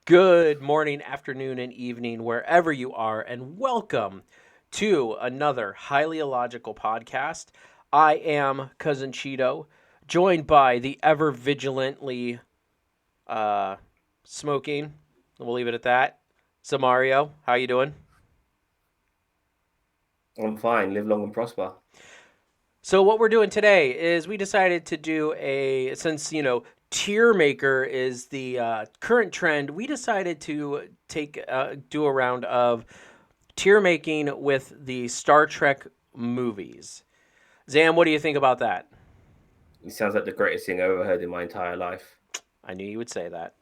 Good morning, afternoon, and evening, wherever you are, and welcome to another highly illogical podcast. I am Cousin Cheeto, joined by the ever vigilantly uh, smoking. We'll leave it at that. Samario, how you doing? I'm fine. Live long and prosper. So what we're doing today is we decided to do a since tier maker is the current trend. We decided to take do a round of tier making with the Star Trek movies. Zam, what do you think about that? It sounds like the greatest thing I ever heard in my entire life. I knew you would say that.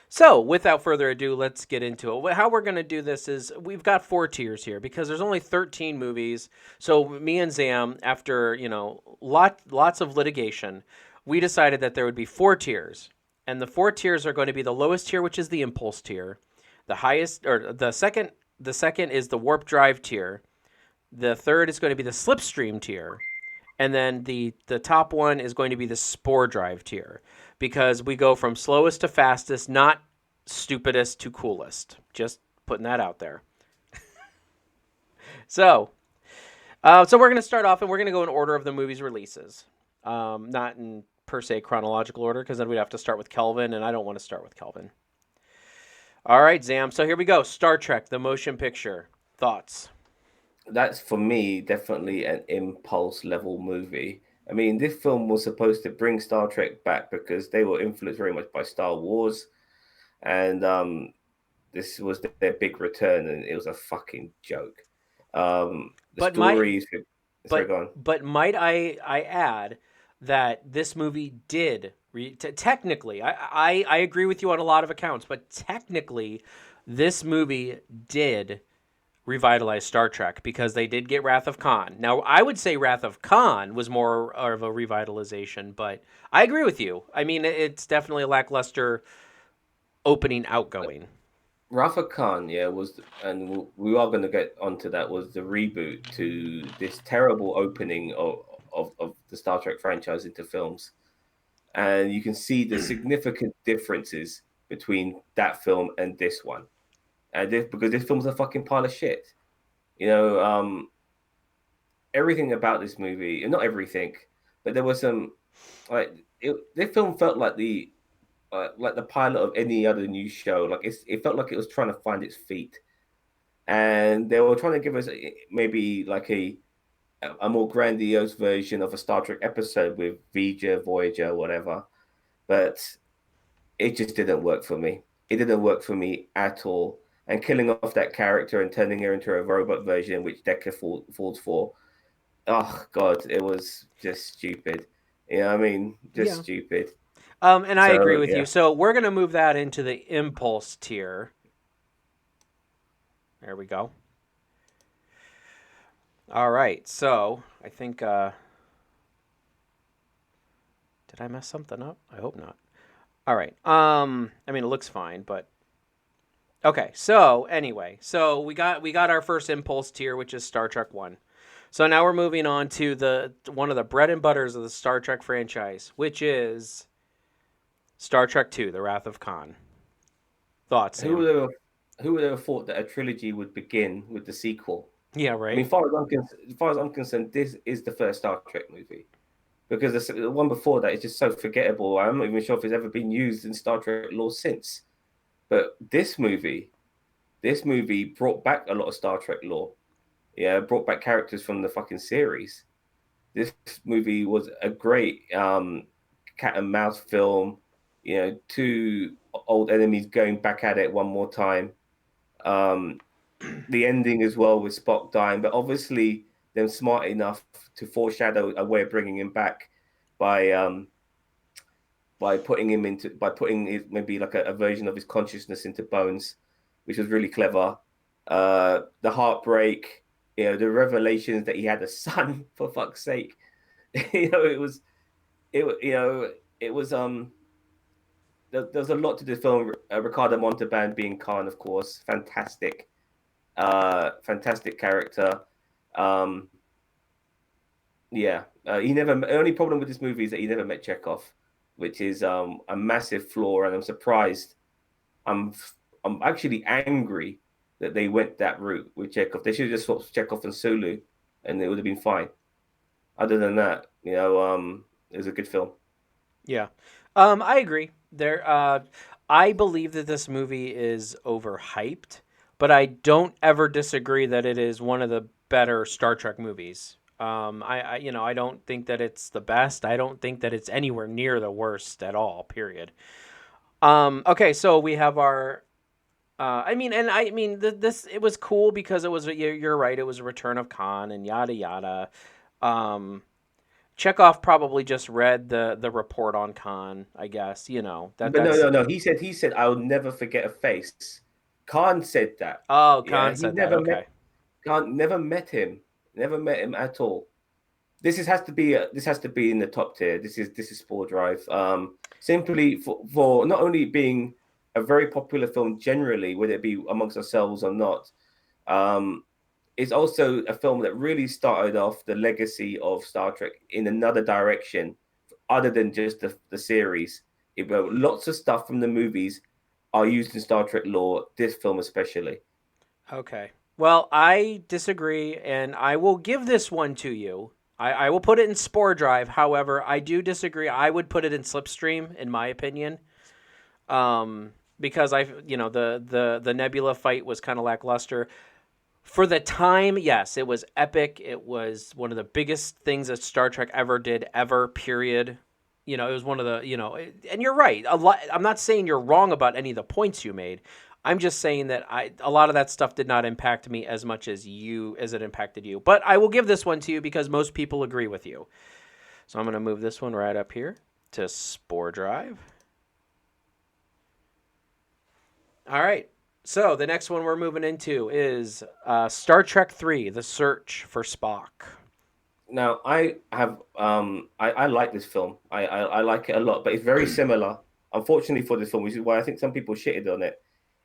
So, without further ado, let's get into it. How we're going to do this is we've got four tiers here because there's only 13 movies. So, me and Zam, after, lots of litigation, we decided that there would be four tiers. And the four tiers are going to be the lowest tier, which is the impulse tier. The highest or the second is the warp drive tier. The third is going to be the slipstream tier, and then the top one is going to be the spore drive tier because we go from slowest to fastest, not stupidest to coolest. Just putting that out there. So, so we're going to start off, and we're going to go in order of the movie's releases, not in per se chronological order, because then we'd have to start with Kelvin, and I don't want to start with Kelvin. All right, Zam. So here we go. Star Trek: The Motion Picture. Thoughts? That's for me definitely an impulse level movie. I mean, this film was supposed to bring Star Trek back because they were influenced very much by Star Wars, and this was their big return, and it was a fucking joke. The But my stories, sorry, But go on. might I add that this movie did technically I agree with you on a lot of accounts, but technically this movie did revitalize Star Trek because they did get Wrath of Khan. Now I would say Wrath of Khan was more of a revitalization, but I agree with you. I mean, it's definitely a lackluster opening outgoing. Rafa Khan, yeah, and we are going to get onto that, was the reboot to this terrible opening of the Star Trek franchise into films. And you can see the significant differences between that film and this one. Because this film's a fucking pile of shit. You know, everything about this movie, and not everything, but there was some this film felt like the pilot of any other new show. It felt like it was trying to find its feet, and they were trying to give us maybe like a more grandiose version of a Star Trek episode with Vija, Voyager, whatever. But it just didn't work for me. It didn't work for me at all. And killing off that character and turning her into a robot version, which falls for, oh god, it was just stupid. You know what I mean? Just Yeah. stupid. And I agree So with you. yeah, So we're going to move that into the impulse tier. There we go. All right. So I think did I mess something up? I hope not. All right. I mean it looks fine, but okay. So anyway, so we got our first impulse tier, which is Star Trek 1. So now we're moving on to the one of the bread and butters of the Star Trek franchise, which is Star Trek 2: The Wrath of Khan. Thoughts, who Sam? would have who would have thought that a trilogy would begin with the sequel? Yeah, I mean, right? as far as I'm concerned, this is the first Star Trek movie because the one before that is just so forgettable. I'm not even sure if it's ever been used in Star Trek lore since. But this movie brought back a lot of Star Trek lore. Yeah, brought back characters from the fucking series. This movie was a great cat and mouse film. You know, two old enemies going back at it one more time. Um, the ending as well with Spock dying, but obviously them smart enough to foreshadow a way of bringing him back by by putting maybe like a version of his consciousness into Bones, which was really clever. The heartbreak, the revelations that he had a son for fuck's sake. It was it was there's a lot to this film. Ricardo Montalban being Khan, of course, fantastic, fantastic character. Um, yeah, he never. The only problem with this movie is that he never met Chekhov, which is a massive flaw, and I'm surprised. I'm I'm actually angry that they went that route with Chekhov. They should have just swapped Chekhov and Sulu, and it would have been fine. Other than that, it was a good film. Yeah. I agree. I believe that this movie is overhyped, but I don't ever disagree that it is one of the better Star Trek movies. I don't think that it's the best. I don't think that it's anywhere near the worst at all. Period. Okay, so we have our. This it was cool because it was. You're right. It was a return of Khan and yada yada. Um, Chekhov probably just read the report on Khan, I guess. But no, That's no, no. He said I'll never forget a face. Khan said that. oh, Yeah, Khan he said that. never met Okay. Khan, never met him at all. This has to be in the top tier. This is Spore Drive. Simply for not only being a very popular film generally, whether it be amongst ourselves or not, um, it's also a film that really started off the legacy of Star Trek in another direction, other than just the series. Lots of stuff from the movies are used in Star Trek lore. This film especially. Okay. Well, I disagree, and I will give this one to you. I will put it in Spore Drive. However, I do disagree. I would put it in Slipstream, in my opinion. Because the Nebula fight was kind of lackluster. For the time, yes, it was epic. It was one of the biggest things that Star Trek ever did, ever, period. It was one of the, and you're right. A lot, I'm not saying you're wrong about any of the points you made. I'm just saying that a lot of that stuff did not impact me as much as it impacted you. But I will give this one to you because most people agree with you. So I'm going to move this one right up here to Spore Drive. All right. So the next one we're moving into is Star Trek Three: The Search for Spock. Now, I like this film. I like it a lot, but it's very similar. Unfortunately for this film, which is why I think some people shitted on it.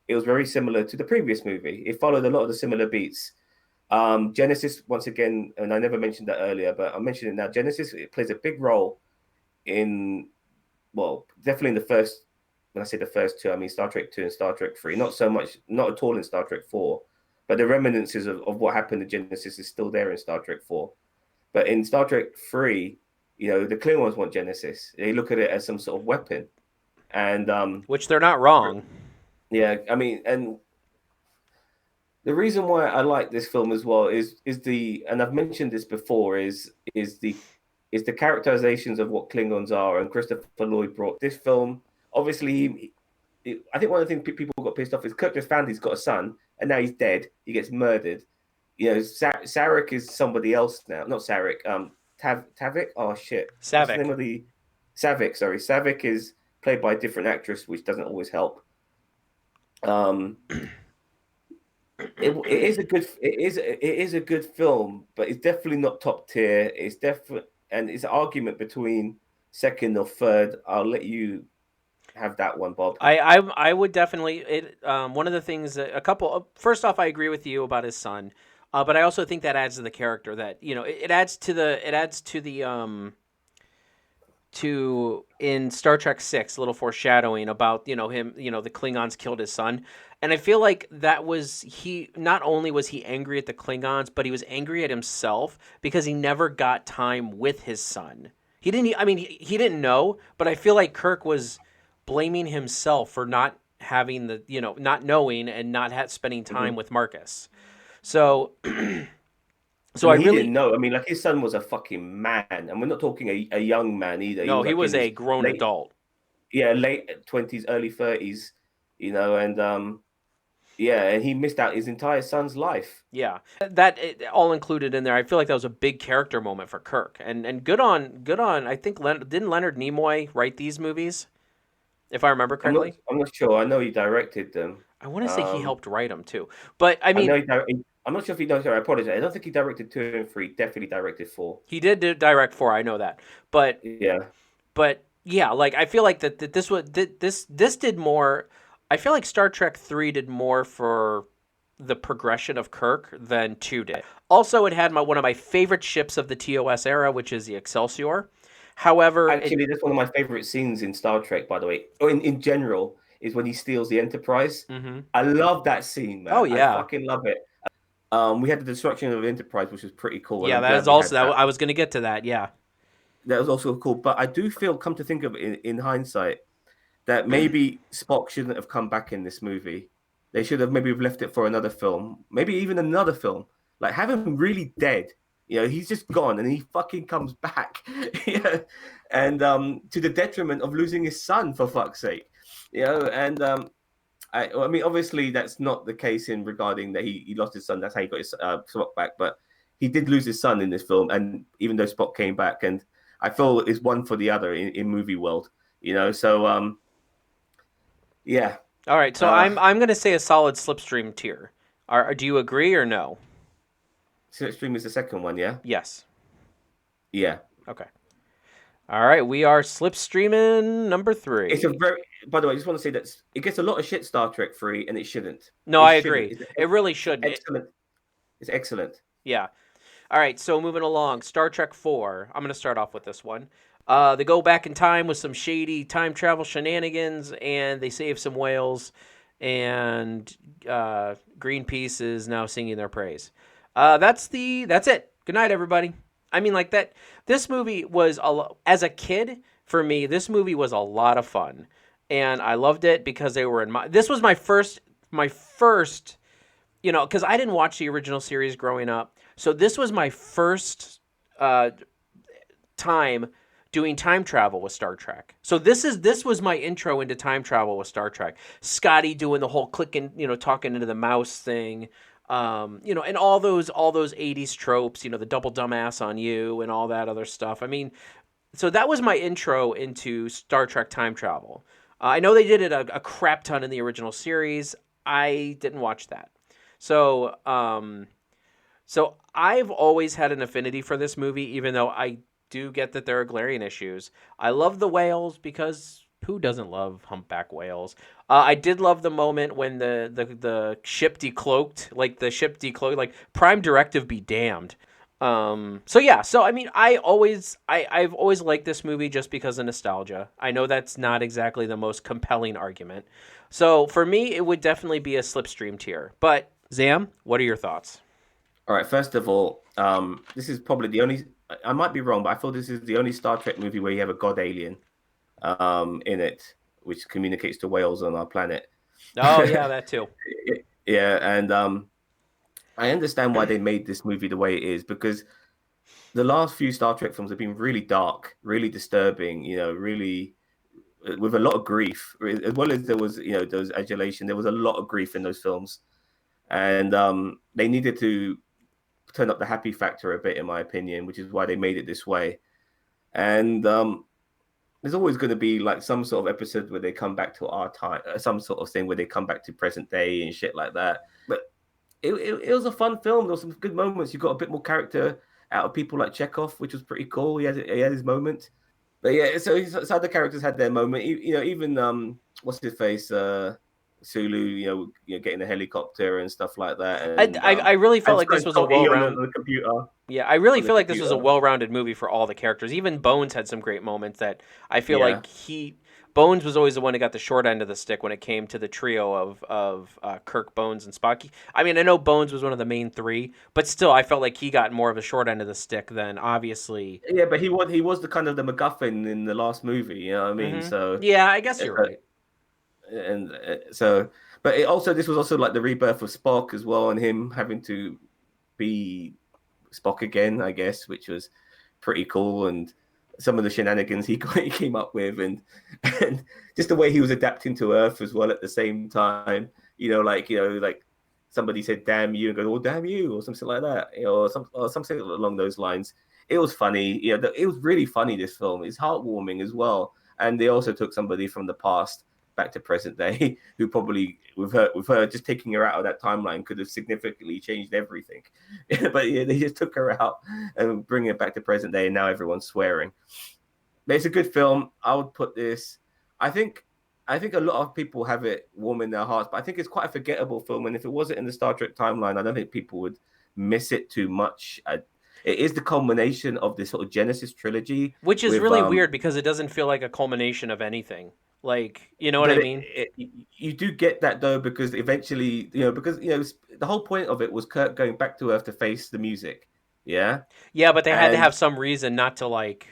It was very similar to the previous movie. It followed a lot of the similar beats. Genesis, once again, and I never mentioned that earlier, but I mentioned it now. Genesis, it plays a big role in, well, definitely in the first. When I say the first two, I mean Star Trek 2 and Star Trek 3. Not so much, not at all in Star Trek 4, but the reminiscences of what happened in Genesis is still there in Star Trek 4. But in Star Trek 3, the Klingons want Genesis. They look at it as some sort of weapon. And Which they're not wrong. yeah, I mean, and the reason why I like this film as well is the, and I've mentioned this before, is the characterizations of what Klingons are, and Christopher Lloyd brought this film. Obviously, I think one of the things people got pissed off is Kirk just found he's got a son, and now he's dead. He gets murdered. Sarek is somebody else now. Not Sarek. Tavik. Oh shit. What's the name Savick. of the Savick? Sorry, Savick is played by a different actress, which doesn't always help. Um, it is a good film, but it's definitely not top tier. It's definitely, and it's an argument between second or third. I'll let you have that one, Bob. I would definitely one of the things that a couple first off I agree with you about his son, but I also think that adds to the character that it adds to the in Star Trek 6 a little foreshadowing about him the Klingons killed his son, and I feel like that was he not only was he angry at the Klingons, but he was angry at himself because he never got time with his son. He didn't I mean he didn't know, but I feel like Kirk was blaming himself for not having not knowing and not spending time Mhm. with Marcus. So I so I mean, he didn't really know. I mean, like his son was a fucking man, and we're not talking a young man either. He no, was he like in was his a grown late, adult. yeah, late 20s, early 30s, and yeah, and he missed out his entire son's life. Yeah, all included in there. I feel like that was a big character moment for Kirk, and good on. I think didn't Leonard Nimoy write these movies, if I remember I'm not, correctly. I'm not sure. I know he directed them. I want to say he Um, helped write them too, but I I know mean I'm not sure if he knows. I apologize. I don't think he directed 2 and 3. Definitely directed 4. he did direct four. I know that, but Yeah. yeah, like I feel like that this was this did more. I feel like Star Trek 3 did more for the progression of Kirk than 2 did. Also, it had one of my favorite ships of the TOS era, which is the Excelsior. However, it Actually, that's one of my favorite scenes in Star Trek, by the way, or in general. is when he steals the Enterprise. Mm-hmm. I love that scene, Oh man. I yeah. fucking love it. We had the destruction of the Enterprise, which was pretty cool, and Yeah, I'm that is glad we had also that that. I was gonna get to that. Yeah. That was also cool. But I do feel, come to think of it, in hindsight, that maybe Spock shouldn't have come back in this movie. They should have maybe left it for another film, maybe even another film. Like, have him really dead. He's just gone, and he fucking comes back. Yeah, and to the detriment of losing his son, for fuck's sake. And I mean, obviously, that's not the case in regarding that he lost his son. That's how he got his Spock back. But he did lose his son in this film, and even though Spock came back, and I feel it's one for the other in movie world. So yeah. All right. So Uh, I'm gonna say a solid Slipstream tier. Do you agree or no? Slipstream is the second one, yeah? Yes. Yeah. Okay. All right. We are Slipstreaming number It's a three. very, by the way, I just want to say that it gets a lot of shit, Star Trek 3, and it shouldn't. No, It I shouldn't. agree. It really It's shouldn't. excellent. It's excellent. Yeah. All right, so moving along, Star Trek 4. I'm going to start off with this one. They go back in time with some shady time travel shenanigans, and they save some whales, and Greenpeace is now singing their praise. That's it. Good night, everybody. I mean, like that. This movie was as a kid for me. This movie was a lot of fun, and I loved it because they were in my. This was my first because I didn't watch the original series growing up. So this was my first uh, time doing time travel with Star Trek. So this was my intro into time travel with Star Trek. Scotty doing the whole clicking, talking into the mouse thing. And all those 80s tropes, the double dumbass on you and all that other stuff. I mean, so that was my intro into Star Trek time travel. I know they did it a crap ton in the original series. I didn't watch that. So, so I've always had an affinity for this movie, even though I do get that there are glaring issues. I love the whales because who doesn't love humpback whales? I did love the moment when the ship decloaked, like Prime Directive be damned. So yeah, so I mean, I've always liked this movie just because of nostalgia. I know that's not exactly the most compelling argument. So for me, it would definitely be a Slipstream tier. But Zam, what are your thoughts? All right. First of all, this is probably the only. I might be wrong, but I feel this is the only Star Trek movie where you have a god alien in it, which communicates to whales on our planet. Oh yeah, that too. Yeah, and I understand why they made this movie the way it is, because the last few Star Trek films have been really dark, really disturbing. Really with a lot of grief, as well as there was, there was adulation. There was a lot of grief in those films, and they needed to turn up the happy factor a bit, in my opinion, which is why they made it this way. And there's always going to be like some sort of episode where they come back to our time, some sort of thing where they come back to present day and shit like that. But it was a fun film. There were some good moments. You got a bit more character out of people like Chekhov, which was pretty cool. He had his moment. But yeah, so other characters had their moment. Even what's his face, Sulu. Getting a helicopter and stuff like that, I, and I, I really felt and like trying this to was a tell well Eon round. on the computer. Yeah, I really On the feel like this was a computer. well-rounded movie for all the characters. Even Bones had some great moments that I feel Yeah, like Bones was always the one who got the short end of the stick when it came to the trio of Kirk, Bones, and Spock. I mean, I know Bones was one of the main three, but still, I felt like he got more of a short end of the stick than obviously. yeah, but he was the kind of the MacGuffin in the last movie. You know what I mean? Hmm. So Yeah, I guess you're uh, right. and so, but this was also like the rebirth of Spock as well, and him having to be Spock again, I guess, which was pretty cool. And some of the shenanigans he came up with, and just the way he was adapting to Earth as well at the same time. Like somebody said "damn you" and go, "Oh, damn you," or something like that, or something along those lines. It was funny. It was really funny. This film is heartwarming as well, and they also took somebody from the past back to present day who probably with her just taking her out of that timeline could have significantly changed everything. But yeah, they just took her out and bring it back to present day, and now everyone's swearing. But it's a good film. I would put this. I think I think a lot of people have it warm in their hearts, but I think it's quite a forgettable film. And if it wasn't in the Star Trek timeline, I don't think people would miss it too much. It is the culmination of this sort of Genesis trilogy Which is with really weird because it doesn't feel like a culmination of anything. Like, you know what I But mean? you do get that though, because eventually, because the whole point of it was Kirk going back to Earth to face the music. Yeah, Yeah, but they had to and have some reason not to like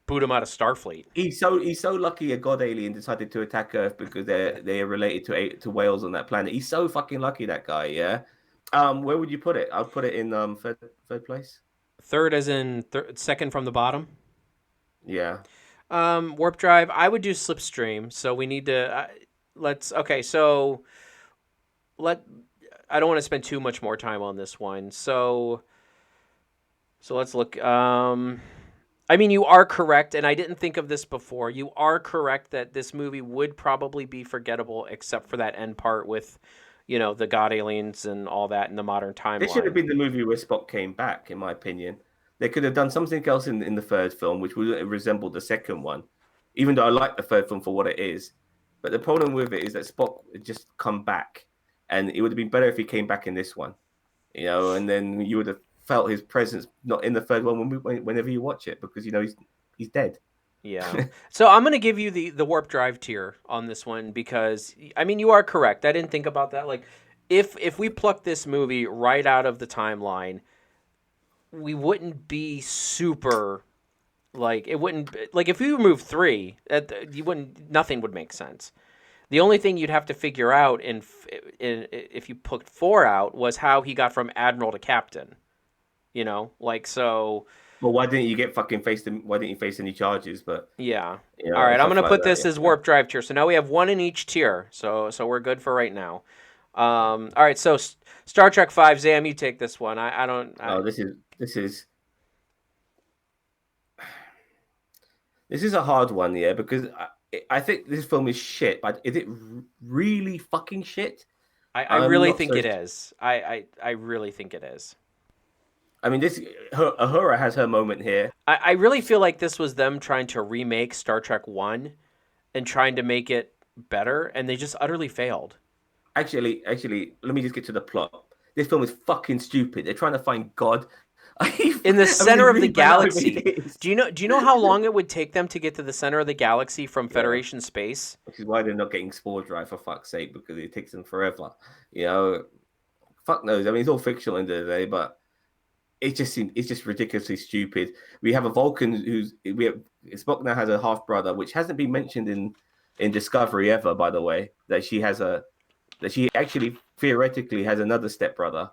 boot him out of Starfleet. he's so lucky a god alien decided to attack Earth because they're related to whales on that planet. He's so fucking lucky, that guy. Yeah. Where would you put it? I'd put it in third place. Third, as in second from the bottom. Yeah. Warp drive. I would do slipstream. So we need to let's. Okay, so let. I don't want to spend too much more time on this one. So let's look. I mean, you are correct, and I didn't think of this before. You are correct that this movie would probably be forgettable, except for that end part with, the god aliens and all that in the modern This should have timeline. been the movie where Spock came back, in my opinion. They could have done something else in the third film, which would have resembled the second one, even though I like the third film for what it is. But the problem with it is that Spock had just come back, and it would have been better if he came back in this one, and then you would have felt his presence not in the third one whenever you watch it, because he's dead. Yeah. So I'm gonna give you the warp drive tier on this one because I mean you are correct. I didn't think about that. Like, if we pluck this movie right out of the timeline, we wouldn't be super like it wouldn't like if you remove three, you wouldn't nothing would make sense. The only thing you'd have to figure out if you put four out was how he got from admiral to captain. Like so. Well, why didn't you get fucking faced? Why didn't you face any charges? But Yeah. All right, I'm stuff gonna like put that. this as Yeah. warp drive tier. So now we have one in each tier. So we're good for right now. All right. So Star Trek Five, Zam, you take this one. I don't. Oh, this is a hard one, yeah, because I think this film is shit. But is it really fucking shit? I I'm really not think so. it is. I really think it is. I mean, Uhura has her moment here. I really feel like this was them trying to remake Star Trek One and trying to make it better, and they just utterly failed. Actually, let me just get to the plot. This film is fucking stupid. They're trying to find God. I In the mean, center it's of the really banal. galaxy. It is. Do you know how long it would take them to get to the center of the galaxy from Yeah, Federation space? which is why they're not getting spore drive, for fuck's sake, because it takes them forever. You know, fuck knows. I mean, it's all fictional in the day, but it's just ridiculously stupid. We have a Vulcan we have Spock now has a half brother, which hasn't been mentioned in Discovery ever, by the way. That she actually theoretically has another stepbrother,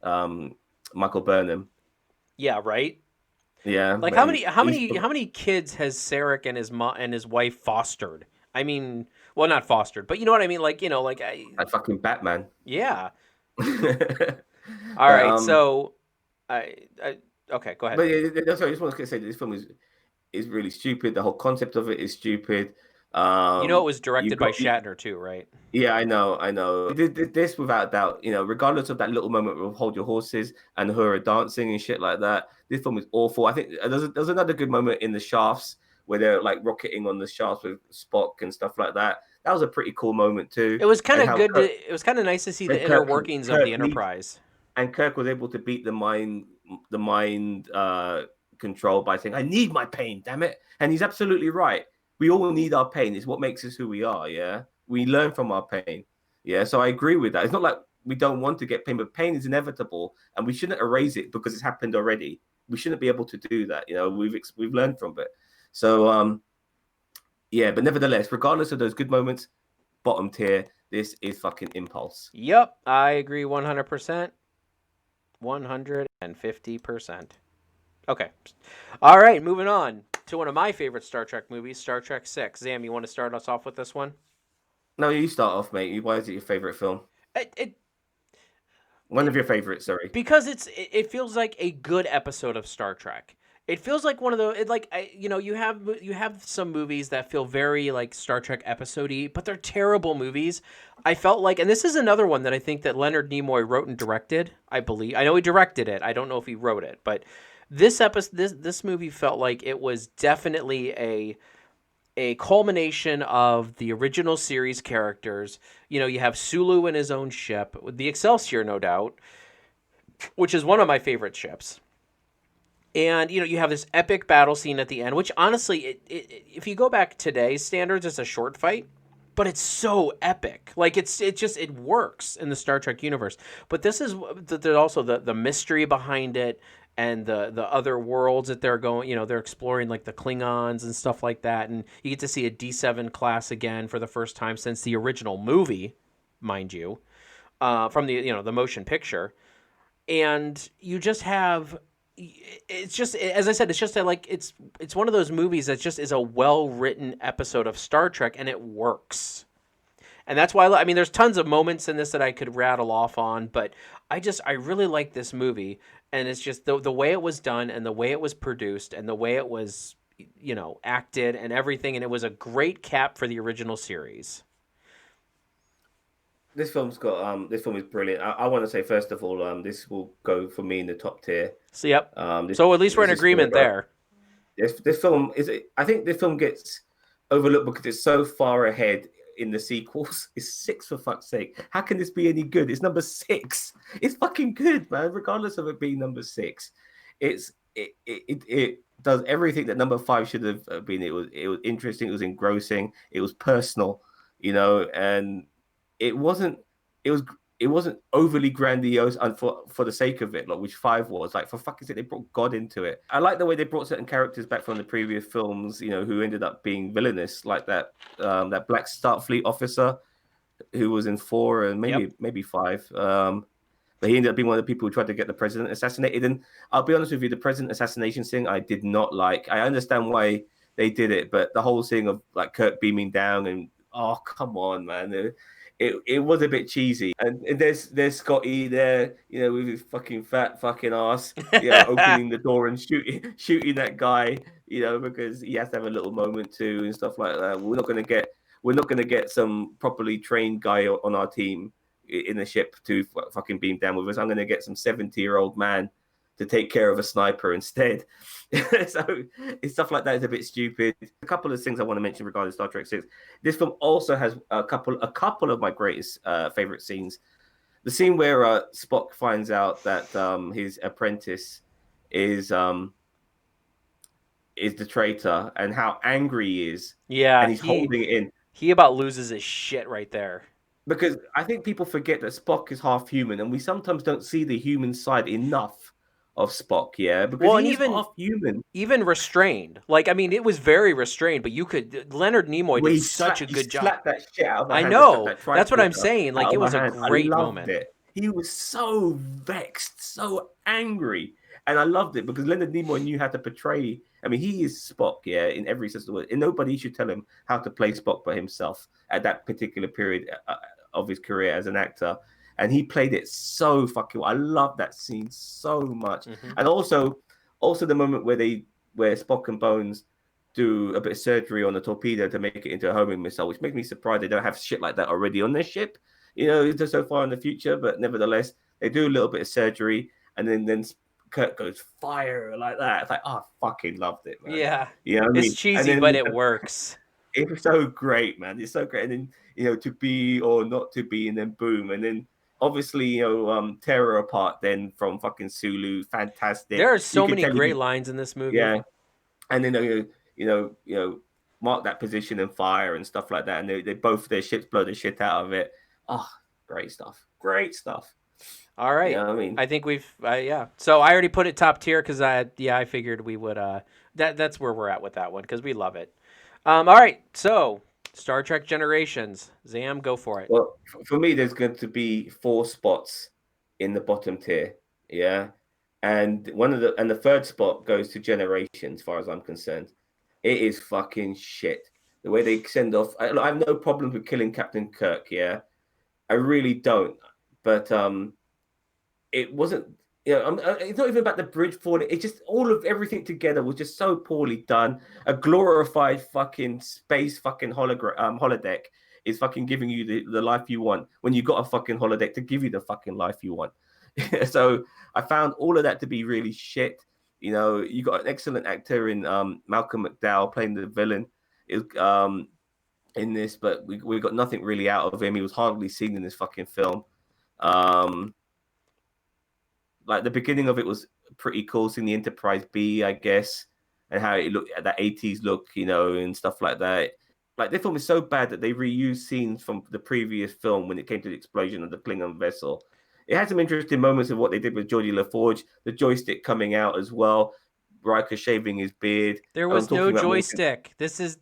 um, Michael Burnham. Yeah, right. Yeah, Like how and many how many how many kids has Sarek and his mom and his wife fostered? I mean, well, not fostered, but you know what I mean. Like like fucking Batman. yeah. but All right, um, so I okay, go ahead. but yeah, that's what I just want to say. That this film is really stupid. The whole concept of it is stupid. It was You've directed by got Shatner too, right? Yeah, I know. This without doubt, regardless of that little moment with Hold Your Horses and her dancing and shit like that, this film is awful. I think there's another good moment in the shafts where they're like rocketing on the shafts with Spock and stuff like that. That was a pretty cool moment too. It was kind And of how good to. It was kind of nice to see the inner workings of the Kirk needs Enterprise. and Kirk was able to beat the mind control by saying, "I need my pain, damn it!" And he's absolutely right. We all need our pain. It's what makes us who we are. Yeah, we learn from our pain. Yeah, so I agree with that. It's not like we don't want to get pain, but pain is inevitable, and we shouldn't erase it because it's happened already. We shouldn't be able to do that. We've learned from it. So yeah, but nevertheless, regardless of those good moments, bottom tier, this is fucking impulse. Yep, I agree 100%. 150%. Okay. All right, moving on to one of my favorite Star Trek movies, Star Trek 6. Zam, you want to start us off with this one? No, you start off, mate. Why is it your favorite film? It One of your favorites, sorry. because it feels like a good episode of Star Trek. It feels like one of the you have some movies that feel very like Star Trek episode-y, but they're terrible movies. I felt like, and this is another one that I think that Leonard Nimoy wrote and directed. I believe I know he directed it. I don't know if he wrote it, but this movie felt like it was definitely a culmination of the original series characters. You have Sulu in his own ship, the Excelsior, no doubt, which is one of my favorite ships. And you have this epic battle scene at the end, which honestly, if you go back today's standards, it's a short fight, but it's so epic. Like it works in the Star Trek universe. But this is there's also the mystery behind it, and the other worlds that they're going. They're exploring, like the Klingons and stuff like that, and you get to see a D7 class again for the first time since the original movie, mind you, from the motion picture. And you just have, it's just, as I said, it's just like it's one of those movies that just is a well written episode of Star Trek, and it works. And that's why I mean, there's tons of moments in this that I could rattle off on, but I really like this movie, and it's just the way it was done, and the way it was produced, and the way it was acted and everything, and it was a great cap for the original series. This film is brilliant. I want to say first of all, this will go for me in the top tier. So yep. Um, this So at least we're in this is for agreement there. this film is. I think this film gets overlooked because it's so far ahead in the sequels. It's six, for fuck's sake. How can this be any good? It's number six. It's fucking good, man. Regardless of it being number six, it does everything that number five should have been. It was interesting. It was engrossing. It was personal, and it wasn't. It was. It wasn't overly grandiose and for the sake of it, like which five was. Like for fucking sake, they brought God into it. I like the way they brought certain characters back from the previous films, who ended up being villainous, like that Black Starfleet officer who was in four and Yep. maybe five. But he ended up being one of the people who tried to get the president assassinated. And I'll be honest with you, the president assassination thing I did not like. I understand why they did it, but the whole thing of like Kirk beaming down and oh come on, man. It was a bit cheesy. And there's Scotty there, with his fucking fat fucking ass, opening the door and shooting that guy, because he has to have a little moment too and stuff like that. We're not gonna get some properly trained guy on our team in the ship to fucking beam down with us. I'm gonna get some 70-year-old man to take care of a sniper instead. So it's stuff like that is a bit stupid. A couple of things I want to mention regarding Star Trek 6. This film also has a couple of my greatest favorite scenes. The scene where Spock finds out that his apprentice is the traitor and how angry he is, Yeah, and he's he holding it in he about loses his shit right there. because I think people forget that Spock is half human, and we sometimes don't see the human side enough of Spock. Yeah, because Well, and he is even half human. even restrained. Like, I mean, it was very restrained, but Leonard Nimoy Where did he such a slapped, he good job. slapped that shit out of her I hand, and slapped know. that That's what I'm tricorder saying. Like, out it of her was a hand. I great loved moment. it. He was so vexed, so angry, and I loved it because Leonard Nimoy knew how to portray. I mean, he is Spock, yeah, in every sense of the word. And nobody should tell him how to play Spock but himself at that particular period of his career as an actor. And he played it so fucking well. I love that scene so much. Hmm. And also the moment where Spock and Bones do a bit of surgery on the torpedo to make it into a homing missile, which makes me surprised they don't have shit like that already on their ship. It's so far in the future, but nevertheless, they do a little bit of surgery, and then Kirk goes fire like that. It's like, oh, I fucking loved it, man. Yeah. You know what I It's mean? And cheesy, then but it works. it was so great, man. It's so great. And then to be or not to be, and then boom, and then obviously tear her apart. Then from fucking Sulu, There fantastic. are You so can many tell great lines in this movie. yeah, and then mark that position and fire and stuff like that, and they both their ships blow the shit out of it. Oh, great stuff, great stuff. All You right. know what I mean? I think yeah. So I already put it top tier because I figured we would, that's where we're at with that one because we love it. All right. So Star Trek Generations. Zam, go for it. Well, for me, there's going to be four spots in the bottom tier. Yeah, and the third spot goes to Generations, as far as I'm concerned. It is fucking shit. The way they send off. I have no problem with killing Captain Kirk. Yeah, I really don't. But it wasn't. It's not even about the bridge falling. It's just all of everything together was just so poorly done. A glorified fucking space fucking holodeck is fucking giving you the life you want when you got a fucking holodeck to give you the fucking life you want. So I found all of that to be really shit. You got an excellent actor in Malcolm McDowell playing the villain. In this, but we got nothing really out of him. He was hardly seen in this fucking film. Like the beginning of it was pretty cool seeing the Enterprise B, I guess, and how it looked at that 80s look, and stuff like that. Like the film is so bad that they reused scenes from the previous film when it came to the explosion of the Klingon vessel. It had some interesting moments of what they did with Geordie LaForge, the joystick coming out as well, Riker shaving his beard. There I'm was no talking about Morgan. joystick.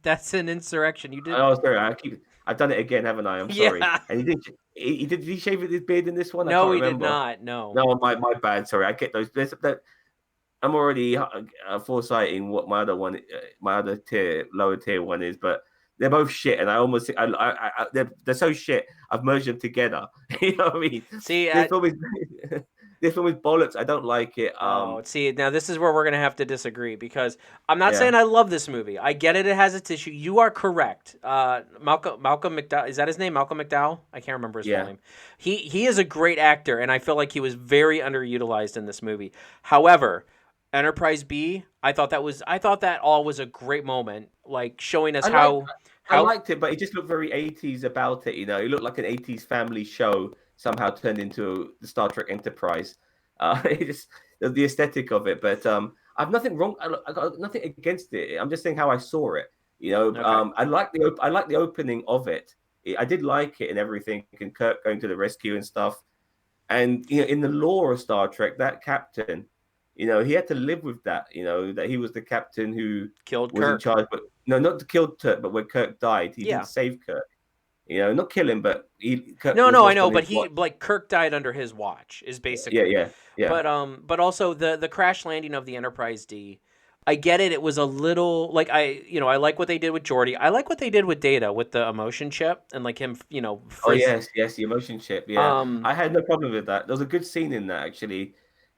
That's an insurrection. You did. Oh, sorry, I've done it again, haven't I? I'm sorry. Yeah. And did he shave his beard in this one? I No, can't he did remember. not. No. No, my bad. Sorry, I get those. I'm already foresighting what my other one, my other lower tier one is, but they're both shit, and I almost, they're so shit. I've merged them together. You know what I mean? See, This film is, this film is bollocks. I don't like it. oh, see, now this is where we're gonna have to disagree because I'm not saying Yeah, I love this movie. I get it; it has its issue. You are correct. Malcolm McDowell, is that his name? Malcolm McDowell? I can't remember his full yeah. name. He is a great actor, and I feel like he was very underutilized in this movie. However, Enterprise B, I thought that all was a great moment, like showing us I like I how liked it, but it just looked very 80s about it. It looked like an 80s family show somehow turned into the Star Trek Enterprise. It just the aesthetic of it, but I've nothing wrong. I got nothing against it. I'm just saying how I saw it. okay, I like the opening of it. I did like it and everything, and Kirk going to the rescue and stuff. And in the lore of Star Trek, that captain, he had to live with that. That he was the captain who killed was in Kirk. charge, but no, not to kill Kirk, but when Kirk died, he didn't Yeah. save Kirk. Not kill him, but Kirk No, was no, I lost know, on his but he watch. like Kirk died under his watch is Yeah, basically. yeah, yeah. But also the crash landing of the Enterprise D. I get it. It was a little like I like what they did with Geordi. I like what they did with Data with the emotion chip and like him Oh frizz. yes, yes, the emotion chip. Yeah, Um, I had no problem with that. There was a good scene in that actually.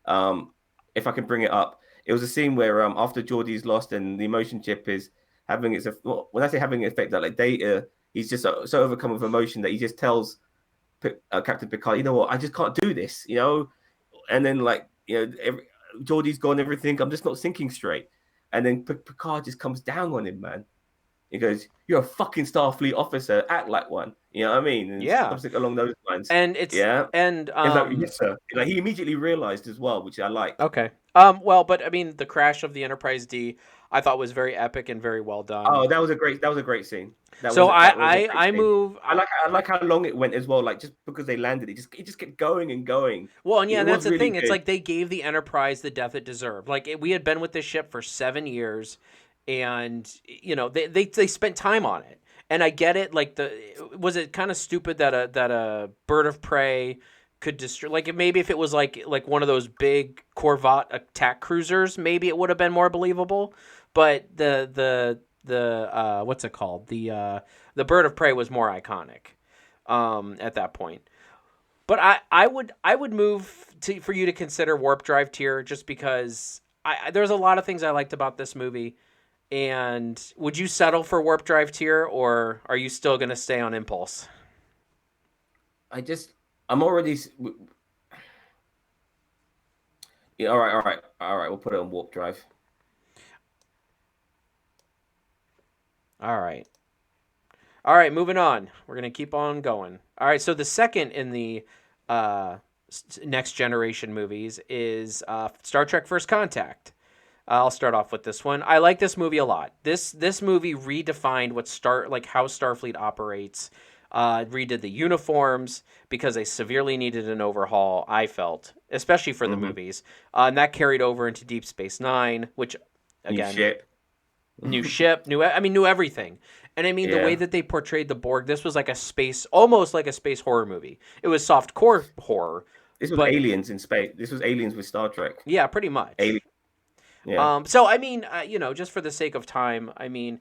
Um, if I can bring it up, it was a scene where after Geordie's lost and the emotion chip is having its well, when I say having an effect, that like Data, he's just so overcome with emotion that he just tells Captain Picard, you know what, I just can't do this, and then like Geordie's gone, everything. I'm just not thinking straight, and then Picard just comes down on him, man. He goes, "You're a fucking Starfleet officer. Act like one." You know what I mean? And yeah, something along those lines. and it's Yeah. and It's like, yes, sir. Like he immediately realized as well, which I like. okay. Well, but I mean the crash of the Enterprise D I thought was very epic and very well done. Oh, that was a great scene. That So was that was a great I scene. move. I like how long it went as well. Like just because they landed, it just kept going and going. Well, and yeah, It and that's was the really thing. It's good. like they gave the Enterprise the death it deserved. Like we had been with this ship for 7 years, and they spent time on it. And I get it. Like was it kind of stupid that a bird of prey could destroy? Like maybe if it was like one of those big Corvette attack cruisers, maybe it would have been more believable. But the what's it called? The bird of prey was more iconic at that point. But I would move for you to consider Warp Drive tier just because there's a lot of things I liked about this movie. And would you settle for Warp Drive tier, or are you still gonna stay on Impulse? I just I'm already yeah, all right, all right, all right. We'll put it on warp drive. All right, all right. Moving on. We're gonna keep on going. All right. So the second in the uh, next generation movies is Star Trek: First Contact. I'll start off with this one. I like this movie a lot. This movie redefined how Starfleet operates. Redid the uniforms because they severely needed an overhaul. I felt, especially for the Mm-hmm. movies, and that carried over into Deep Space Nine, which New again, ship. new ship, knew everything. And I mean the way Yeah. that they portrayed the Borg. This was like almost like a space horror movie. It was soft core horror, This was but aliens in space. This was aliens with Star Trek. yeah, pretty much. Alien. Yeah. So I mean, just for the sake of time, I mean,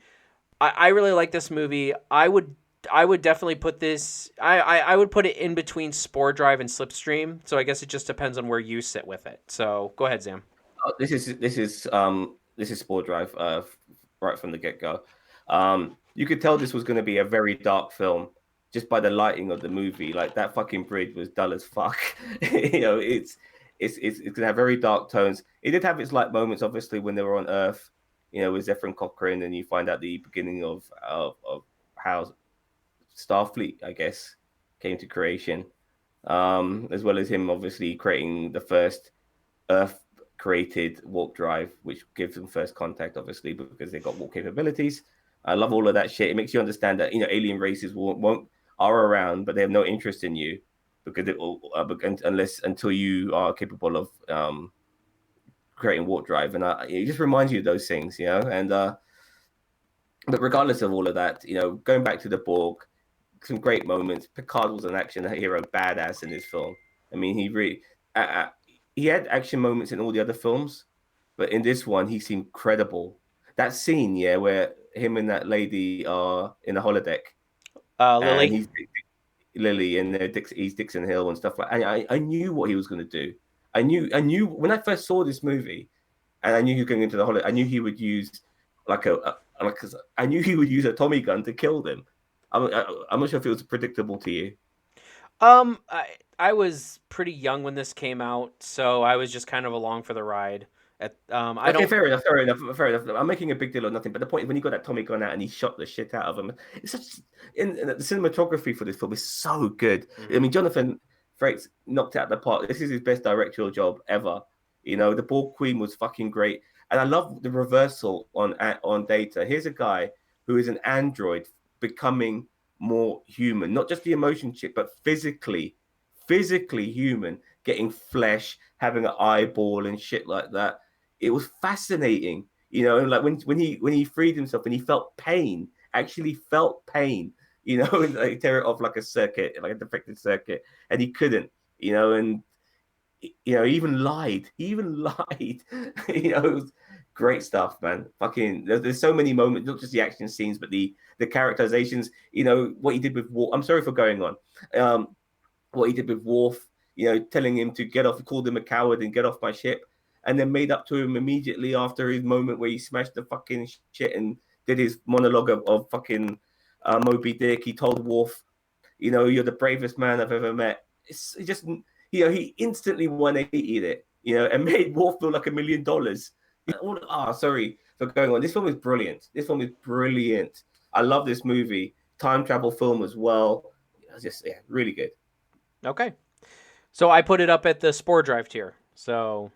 I really like this movie. I would definitely put this. I would put it in between Spore Drive and Slipstream. So I guess it just depends on where you sit with it. So go ahead, Sam. This is Spore Drive. Right from the get go. You could tell this was going to be a very dark film just by the lighting of the movie. Like that fucking bridge was dull as fuck. It's gonna have very dark tones. It did have its light moments, obviously, when they were on Earth. With Zephyr Cochrane, and you find out the beginning of how Starfleet, I guess, came to creation. As well as him obviously creating the first Earth created warp drive, which gives them first contact, obviously, because they got warp capabilities. I love all of that shit. It makes you understand that alien races won't are around, but they have no interest in you because unless until you are capable of creating warp drive, and it just reminds you of those things, And but regardless of all of that, going back to the Borg, some great moments. Picard was an action hero, badass in this film. I mean, uh, uh, he had action moments in all the other films, but in this one, he seemed credible. That scene, yeah, where him and that lady are in the holodeck, and Lily. he's Lily and he's Dixon Hill and stuff like. And I knew what he was going to do. I knew when I first saw this movie, and I knew he was going into the holiday. I knew he would use like I knew he would use a Tommy gun to kill them. I'm not sure if it was predictable to you. I was pretty young when this came out, so I was just kind of along for the ride. I Okay, don't. fair enough, fair enough, fair enough. I'm making a big deal of nothing, but the point is when he got that Tommy gun out and he shot the shit out of him, it's such. In the cinematography for this film is so good. I Mhm. mean, Jonathan Frakes knocked out the park. This is his best directorial job ever. The Borg Queen was fucking great, and I love the reversal on Data. Here's a guy who is an android becoming more human, not just the emotion chip, but physically human, getting flesh, having an eyeball and shit like that. It was fascinating, and like when he freed himself and he felt pain, actually felt pain, and like tear it off like a circuit, like a defective circuit, and he couldn't, and he even lied. He even lied. It was great stuff, man. Fucking, there's so many moments, not just the action scenes, but the characterizations. What he did with War. I'm sorry for going on. Um, what he did with Worf, telling him to get off, called him a coward and get off my ship, and then made up to him immediately after his moment where he smashed the fucking shit and did his monologue of fucking Moby Dick. He told Worf, you're the bravest man I've ever met. It just, he instantly 180'd it, and made Worf feel like $1 million. Sorry for going on. This film is brilliant. This film is brilliant. I love this movie. Time travel film as well. Just yeah, really good. Okay, so I put it up at the Spore Drive tier. So,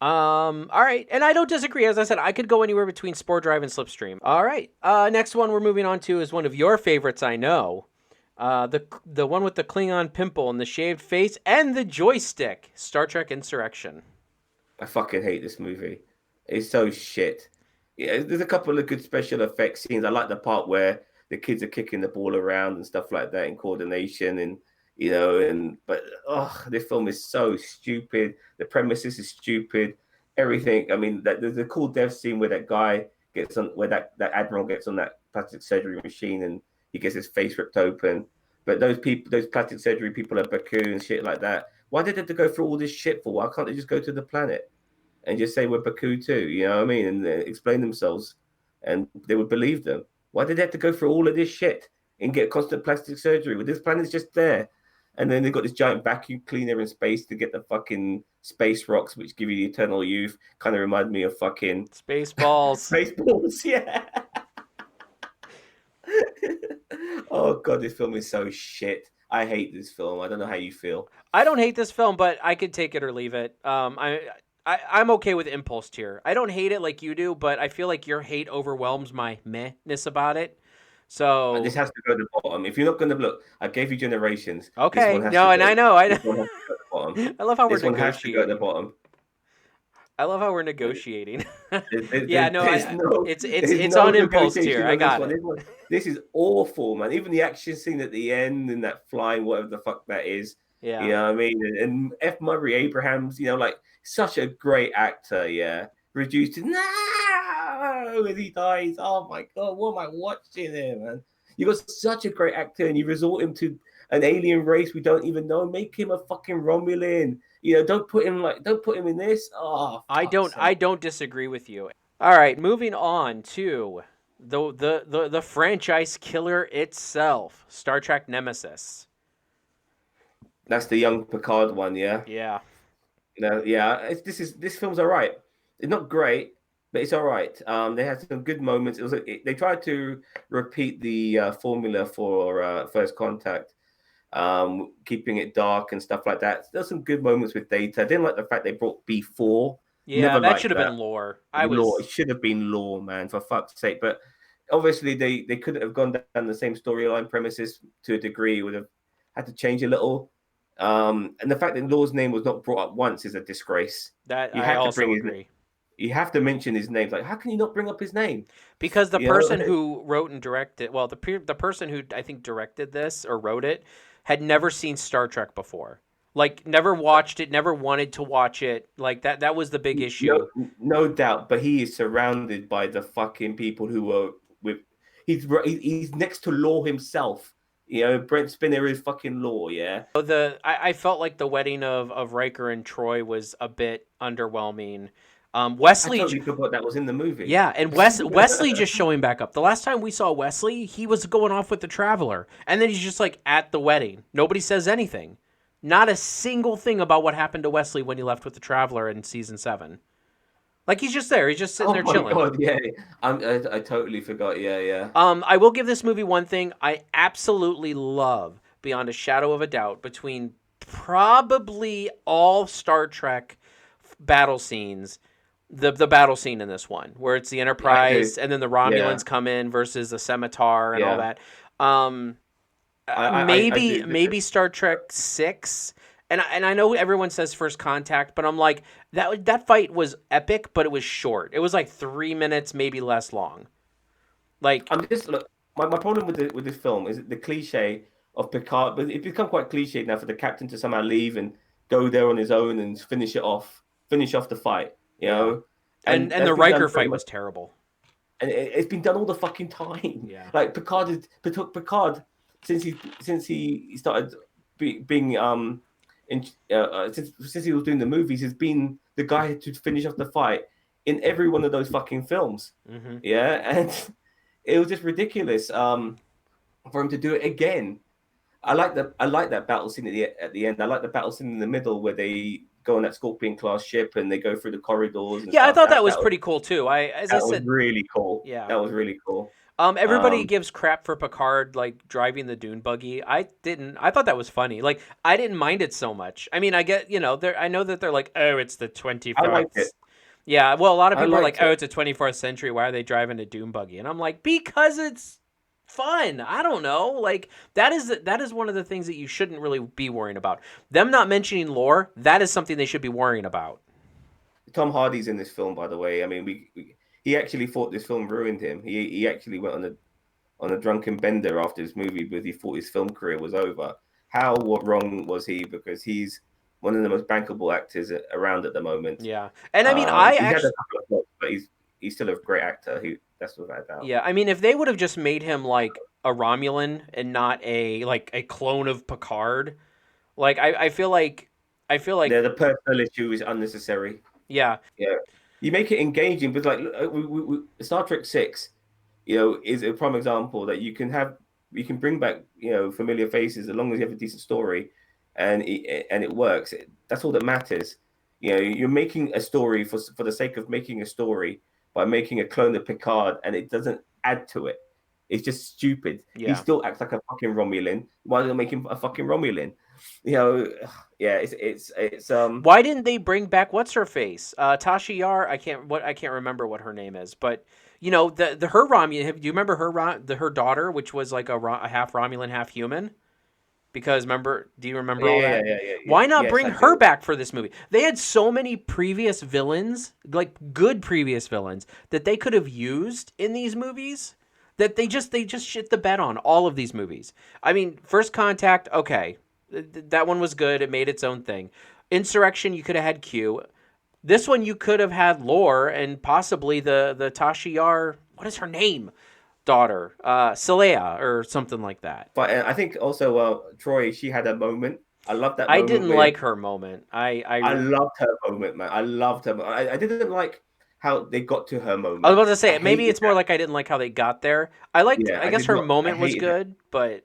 all right, and I don't disagree. As I said, I could go anywhere between Spore Drive and Slipstream. All right, next one we're moving on to is one of your favorites, I know. The one with the Klingon pimple and the shaved face and the joystick. Star Trek Insurrection. I fucking hate this movie. It's so shit. Yeah, there's a couple of good special effects scenes. I like the part where the kids are kicking the ball around and stuff like that in coordination, and but this film is so stupid. The premises is stupid. Everything. I mean, there's a cool death scene where that guy gets on, where that admiral gets on that plastic surgery machine and he gets his face ripped open. But those people, those plastic surgery people are Baku and shit like that. Why did they have to go through all this shit for? Why can't they just go to the planet and just say we're Baku too? You know what I mean? And explain themselves, and they would believe them. Why did they have to go through all of this shit and get constant plastic surgery? Well, this planet's just there, and then they've got this giant vacuum cleaner in space to get the fucking space rocks, which give you the eternal youth. Kind of remind me of fucking Spaceballs. space balls. Yeah. Oh god, this film is so shit. I hate this film. I don't know how you feel. I don't hate this film, but I could take it or leave it. I'm okay with Impulse tier. I don't hate it like you do, but I feel like your hate overwhelms my mehness about it. This So has to go to the bottom. If you're not going to look, I gave you generations. This one okay, has to no, go. and I know, I This know. one has to go at the bottom. I love how we're This one has to go at the negotiating. bottom. I love how we're negotiating. Yeah, There's, no, there's I no there's it's no on Impulse tier. negotiation I on this got one. it. This is awful, man. Even the action scene at the end and that flying, whatever the fuck that is. You Yeah. know what I mean? And F. Murray Abrahams, like such a great actor, yeah. Reduced to no as he dies. Oh my god, what am I watching here, man? You got such a great actor and you resort him to an alien race we don't even know. Make him a fucking Romulan. Don't put him in this. Oh fuck's I sake. don't disagree with you. All right, moving on to the franchise killer itself, Star Trek Nemesis. That's the young Picard one, yeah. Yeah. No, yeah. This film's all right. It's not great, but it's all right. They had some good moments. They tried to repeat the formula for First Contact, keeping it dark and stuff like that. There's some good moments with Data. I didn't like the fact they brought B4. Yeah, Never that should liked have that. been lore. I Law. It was should have been Law, man, for fuck's sake. But obviously, they couldn't have gone down the same storyline premises to a degree. Would have had to change a little. And the fact that Law's name was not brought up once is a disgrace. that You I have to also bring his. agree. You have to mention his name. Like, how can you not bring up his name? Because the You know, person who wrote and directed, well, the person who I think directed this or wrote it had never seen Star Trek before. Like never watched it, never wanted to watch it. Like that was the big no, issue. no doubt. But he is surrounded by the fucking people who were with. He's next to Law himself. You know, Brent Spinner is fucking Law. Yeah, I felt like the wedding of Riker and Troy was a bit underwhelming. I Wesley, totally forgot that was in the movie. yeah, and Wesley just showing back up. The last time we saw Wesley, he was going off with the Traveler, and then he's just like at the wedding. Nobody says anything. Not a single thing about what happened to Wesley when he left with the Traveler in season 7. Like he's just there. He's just sitting Oh there my chilling. god, yeah. I totally forgot. Yeah, yeah. I will give this movie one thing I absolutely love beyond a shadow of a doubt between probably all Star Trek battle scenes. The battle scene in this one, where it's the I do. Enterprise and then the Yeah, Romulans come in versus the Scimitar and all yeah. that. Um, I maybe do. maybe Star Trek 6, and I know everyone says First Contact, but I'm like that fight was epic, but it was short. It was like 3 minutes, maybe less long. Like I'm just look. My problem with this film is the cliche of Picard, but it's become quite cliche now for the captain to somehow leave and go there on his own and finish off the fight. You yeah, know, and and the that's been done Riker very fight much, was terrible. and it's been done all the fucking time. Yeah. Like Picard since he started being in since he was doing the movies, has been the guy to finish off the fight in every one of those fucking films. Mm-hmm. Yeah, and it was just ridiculous for him to do it again. I like that battle scene at the end. I like the battle scene in the middle where they go on that Scorpion class ship and they go through the corridors and Yeah, I stuff. thought that was pretty cool too. As I That was said, really cool. yeah. That was really cool. Everybody Um, gives crap for Picard like driving the dune buggy. I didn't. I thought that was funny. Like I didn't mind it so much. I mean, I get I know that they're like, oh, it's the twenty I liked it. fourth. Yeah, well, a lot of I people are like, liked oh, it. it's a 24th century. Why are they driving a dune buggy? And I'm like, because it's fun. I don't know. Like that is one of the things that you shouldn't really be worrying about. Them not mentioning lore, that is something they should be worrying about. Tom Hardy's in this film, by the way. I mean, he actually thought this film ruined him. He actually went on a drunken bender after this movie because he thought his film career was over. How what wrong was he? Because he's one of the most bankable actors around at the moment. Yeah, and I mean, I He's had a actually, couple of flops, but he's still a great actor. That's without doubt. yeah, I mean, if they would have just made him like a Romulan and not a clone of Picard, like I feel like, The personal issue is unnecessary. yeah, Yeah, you make it engaging, but like Star Trek Six, is a prime example that you can bring back familiar faces as long as you have a decent story, and it works. That's all that matters. You're making a story for the sake of making a story by making a clone of Picard, and it doesn't add to it. It's just stupid. He yeah. still acts like a fucking Romulan. Why don't they make him a fucking Romulan? You know, yeah, it's. Why didn't they bring back what's her face? Tasha Yar. I can't remember what her name is, but the her Romulan. Do you remember her daughter, which was like a half Romulan, half human? Because remember, do you remember Yeah, all yeah, that? yeah, yeah, yeah. Why not Yes, bring I her do. back for this movie? They had so many previous villains, like good previous villains, that they could have used in these movies. That they just shit the bed on all of these movies. I mean, First Contact, okay, that one was good. It made its own thing. Insurrection, you could have had Q. This one, you could have had Lore and possibly the Tasha Yar. What is her name? Daughter, Saleya or something like that. But I think also Troy, she had a moment. I love that I moment didn't where like her moment. I loved her moment, man. I loved her. I didn't like how they got to her I was about moment. to I say maybe hated it's more that. like I didn't like how they got there. I liked. Yeah, I I guess did her not. I moment was hated that. good, but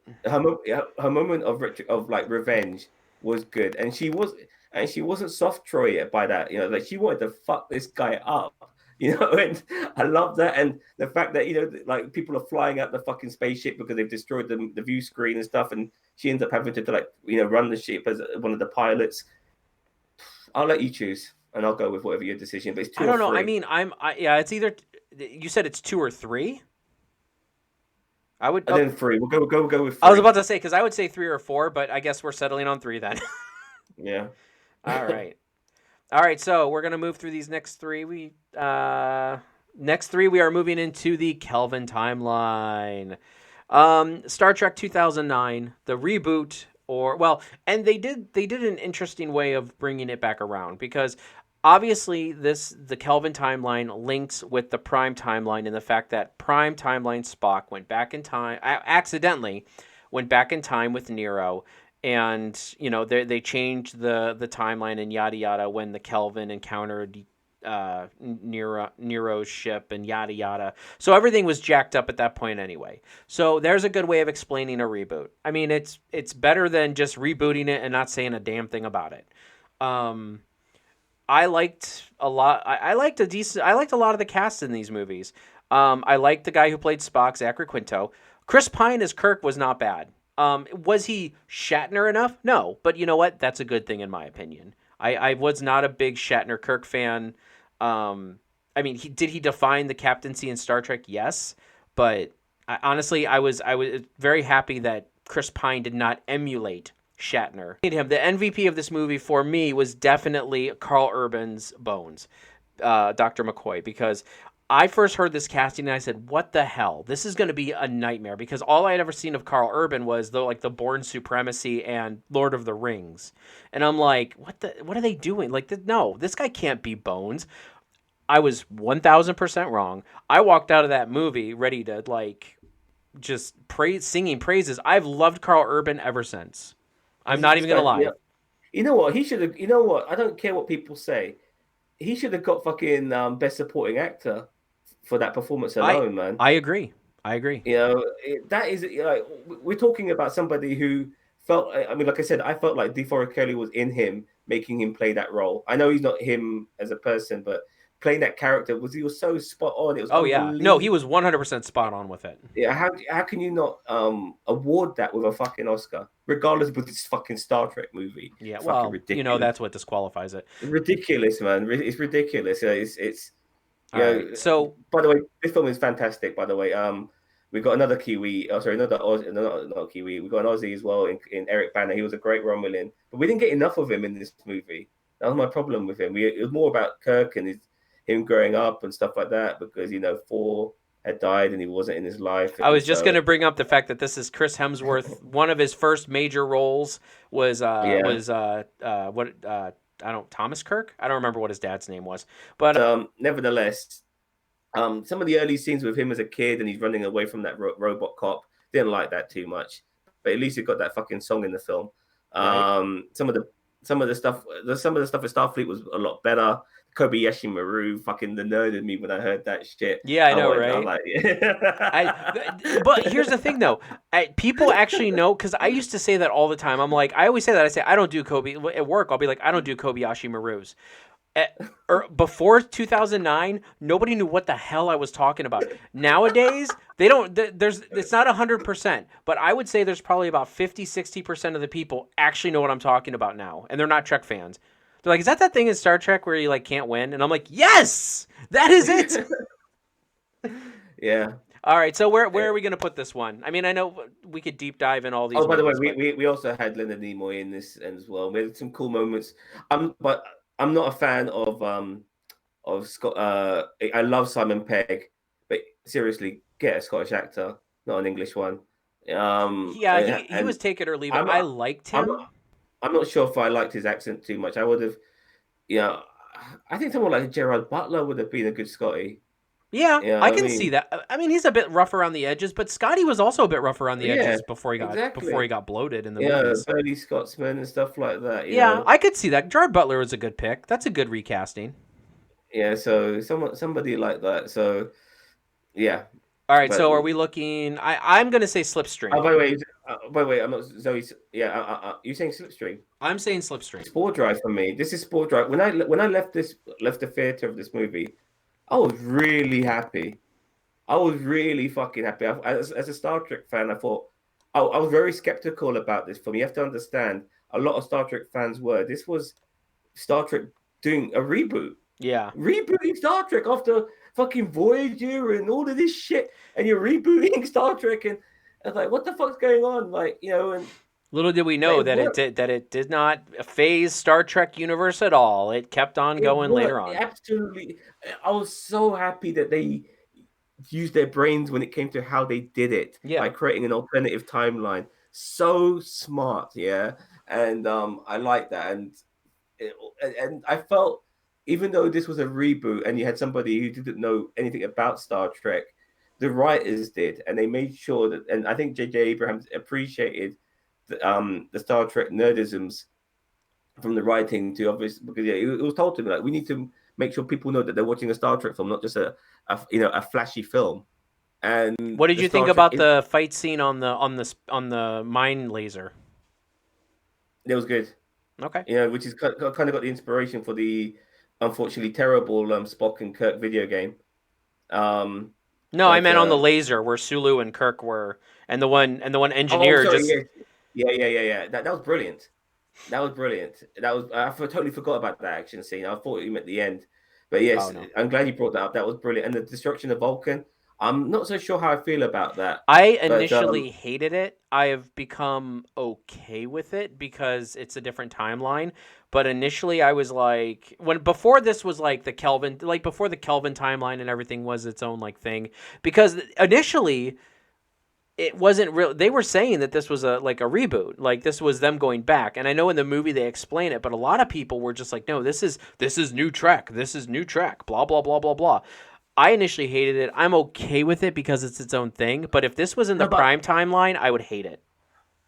Yeah, her moment of like revenge was good, and she wasn't soft Troy by that. Like she wanted to fuck this guy up. And I love that, and the fact that like people are flying out the fucking spaceship because they've destroyed the view screen and stuff, and she ends up having to like run the ship as one of the pilots. I'll let you choose. and I'll go with whatever your decision. But it's I two or don't know. I three, mean, yeah, it's either you said it's two or three. I would. and then three. We'll go with I was three. about to say because I would say three or four, but I guess we're settling on three then. Yeah. All right. All right, so we're gonna move through these next three. Next three we are moving into the Kelvin timeline. Star Trek 2009, the reboot, or well, and they did an interesting way of bringing it back around because obviously the Kelvin timeline links with the Prime timeline in the fact that Prime timeline Spock went back in time accidentally went back in time with Nero, and they changed the timeline and yada yada when the Kelvin encountered Nero's ship and yada yada. So everything was jacked up at that point anyway. So there's a good way of explaining a reboot. I mean, it's better than just rebooting it and not saying a damn thing about it. Um, I liked a lot. I liked a lot of the cast in these movies. I liked the guy who played Spock, Zachary Quinto. Chris Pine as Kirk was not bad. Was he Shatner enough? No, but you know what? That's a good thing in my opinion. I was not a big Shatner Kirk fan. I mean, did he define the captaincy in Star Trek? Yes, but honestly, I was very happy that Chris Pine did not emulate Shatner. Him, the MVP of this movie for me was definitely Carl Urban's Bones, Dr. McCoy, because I first heard this casting and I said, "What the hell? This is going to be a nightmare." Because all I had ever seen of Carl Urban was the Bourne Supremacy and Lord of the Rings, and I'm like, What are they doing? Like, no, this guy can't be Bones. I was 1,000% wrong. I walked out of that movie ready to just singing praises. I've loved Carl Urban ever since. I'm not This even gonna guy, yeah. lie. You know what? He should have. You know what? I don't care what people say. He should have got fucking best supporting actor for that performance I alone, man. I agree. I agree. That is we're talking about somebody who felt. I mean, like I said, I felt like DeForest Kelly was in him, making him play that role. I know he's not him as a person, but playing that character he was so spot on. It was Oh yeah. No, he unbelievable. was 100% spot on with it. Yeah, how can you not award that with a fucking Oscar, regardless of this fucking Star Trek movie? Yeah. It's fucking Well, ridiculous. that's what disqualifies it. Ridiculous, man. It's ridiculous. It's All right. So by the way, this film is fantastic. By the way, we got another Kiwi. Oh, sorry, another Aussie, not Kiwi. We got an Aussie as well in Eric Banner. He was a great Romulan, but we didn't get enough of him in this movie. That was my problem with him. It was more about Kirk and him growing up and stuff like that because Thor had died and he wasn't in his life, I and was just going so to bring up the fact that this is Chris Hemsworth. One of his first major roles yeah. what I don't Thomas Kirk. I don't remember what his dad's name was, but Nevertheless, some of the early scenes with him as a kid and he's running away from that robot cop didn't like that too much. But at least he got that fucking song in the film. right. Some of the stuff with Starfleet was a lot better. Kobayashi Maru, fucking the nerd in me when I heard that shit. Yeah, I know, I right? like, I but here's the thing though. People actually know because I used to say that all the time. I'm like, I always say that. I say I don't do Kobe at work. I'll be like, I don't do Kobayashi Marus. Before 2009, nobody knew what the hell I was talking about. Nowadays, they don't. There's it's not 100%, but I would say there's probably about 50-60% of the people actually know what I'm talking about now, and they're not Trek fans. They're like, "Is that thing in Star Trek where you can't win?" And I'm like, "Yes, that is it." yeah. All right, so where are we gonna put this one? I mean, I know we could deep dive in all these Oh, by the way, movies, but we also had Leonard Nimoy in this as well. We had some cool moments. But I'm not a fan of Scott. I love Simon Pegg, but seriously, get a Scottish actor, not an English one. yeah, he And was take it or leave it. I'm I liked I'm him. I'm not sure if I liked his accent too much. I would have, yeah. I think someone like Gerard Butler would have been a good Scotty. Yeah, Yeah, I I can see mean, that. I mean, he's a bit rough around the edges, but Scotty was also a bit rough around the yeah, edges before he exactly. got bloated in the Yeah, movies. Burly Scotsman and stuff like that. Yeah, I could see that. Gerard Butler was a good pick. That's a good recasting. Yeah. So somebody like that. So yeah, All right, but so are we looking? I'm gonna say Slipstream. by the way, I'm not Zoe. Yeah, you saying Slipstream? I'm saying Slipstream. Spore Drive for me. This is Spore Drive. When I left the theater of this movie, I was really happy. I was really fucking happy. As a Star Trek fan, I thought I was very skeptical about this film. You have to understand, a lot of Star Trek fans were. This was Star Trek. doing a reboot, Yeah. rebooting Star Trek after fucking Voyager and all of this shit, and you're rebooting Star Trek, and I was like, what the fuck's going on? Like, and Little did we but know that it did not phase Star Trek universe at all. It kept on it going later worked. It on. absolutely. I was so happy that they used their brains when it came to how they did it Yeah. by creating an alternative timeline. So smart, yeah. And I like that. And I felt, even though this was a reboot and you had somebody who didn't know anything about Star Trek, the writers did, and they made sure that. And I think J.J. Abrams appreciated the Star Trek nerdisms from the writing to obviously, because yeah, it was told to me like we need to make sure people know that they're watching a Star Trek film, not just a flashy film. And What did the you think Star Trek about the fight scene on the mine laser? it was good, Okay. which is kind of got the inspiration for the unfortunately terrible Spock and Kirk video game. Um, No, I but meant on the laser where Sulu and Kirk were, and the one oh, engineer sorry, just. yes, yeah. That was brilliant. That was brilliant. Totally forgot about that action scene. I thought you meant the end, but Oh yes, no. I'm glad you brought that up. That was brilliant. And the destruction of Vulcan, I'm not so sure how I feel about that, I but initially hated it. I have become okay with it because it's a different timeline. But initially, I was like, when before this was like the Kelvin, like before the Kelvin timeline and everything was its own like thing. Because initially, it wasn't real. They were saying that this was a like a reboot, like this was them going back. And I know in the movie they explain it, but a lot of people were just like, no, this is new Trek. This is new Trek. Blah blah blah blah blah. I initially hated it. I'm okay with it because it's its own thing. But if this was in the no, but prime timeline, I would hate it.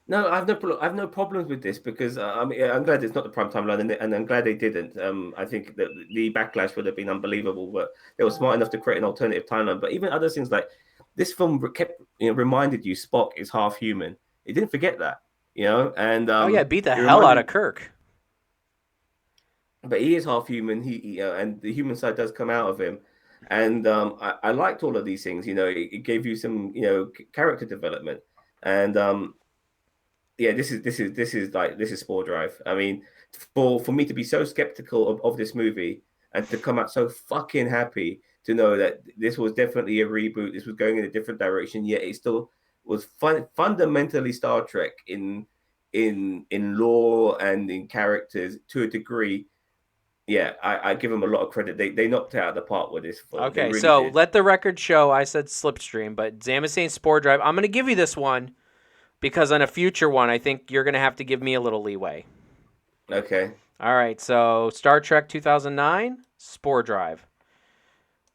no, I have no problems with this because I mean, I'm glad it's not the prime timeline, and I'm glad they didn't. I think that the backlash would have been unbelievable, but they were smart enough to create an alternative timeline. But even other things like this film kept reminded you Spock is half human. It didn't forget that, and Oh yeah, beat the it hell out reminded, of Kirk. but he is half human. And the human side does come out of him, and I liked all of these things. It gave you some character development, and yeah, this is Spore Drive. I mean, for me to be so skeptical of this movie and to come out so fucking happy to know that this was definitely a reboot, this was going in a different direction, yet it still was fundamentally Star Trek in lore and in characters to a degree. Yeah, I give them a lot of credit. They knocked it out of the park with this film. They Okay, really so did. let the record show I said Slipstream, but Zam is saying Spore Drive. I'm going to give you this one because on a future one, I think you're going to have to give me a little leeway. Okay. All right, so Star Trek 2009, Spore Drive.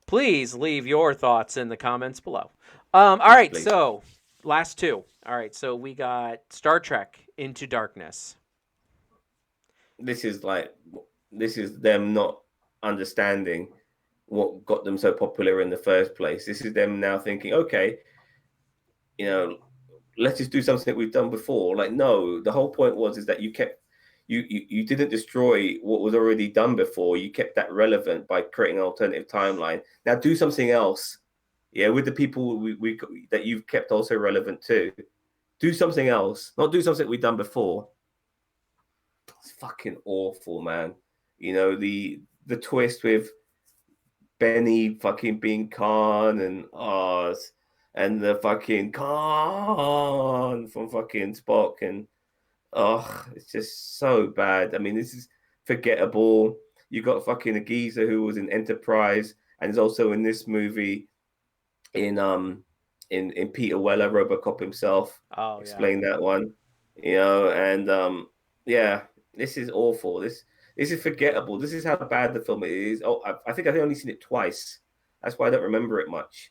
Please leave your thoughts in the comments below. All Yes, right, please. so last two. All right, so we got Star Trek Into Darkness. This is like this is them not understanding what got them so popular in the first place. This is them now thinking, okay, you know, let's just do something that we've done before. Like, no, the whole point was is that you didn't destroy what was already done before. You kept that relevant by creating an alternative timeline. Now do something else. Yeah, with the people we that you've kept also relevant too. Do something else, not do something we've done before. It's fucking awful, man. The twist with Benny fucking being Khan and Oz and the fucking Khan from fucking Spock and it's just so bad. I mean, this is forgettable. You got fucking a geezer who was in Enterprise and is also in this movie in Peter Weller, RoboCop himself. Oh yeah. Explain that one, and yeah, this is awful. This is forgettable. This is how bad the film is. Oh, I think I've only seen it twice. That's why I don't remember it much.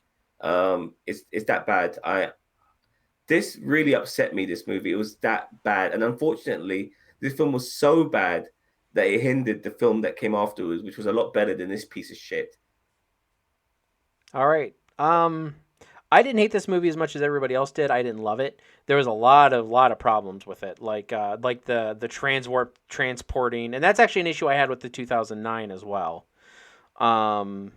It's that bad. I This really upset me. This movie, it was that bad, and unfortunately, this film was so bad that it hindered the film that came afterwards, which was a lot better than this piece of shit. All right. I didn't hate this movie as much as everybody else did. I didn't love it. There was a lot of problems with it, like the transwarp transporting, and that's actually an issue I had with the 2009 as well. Um,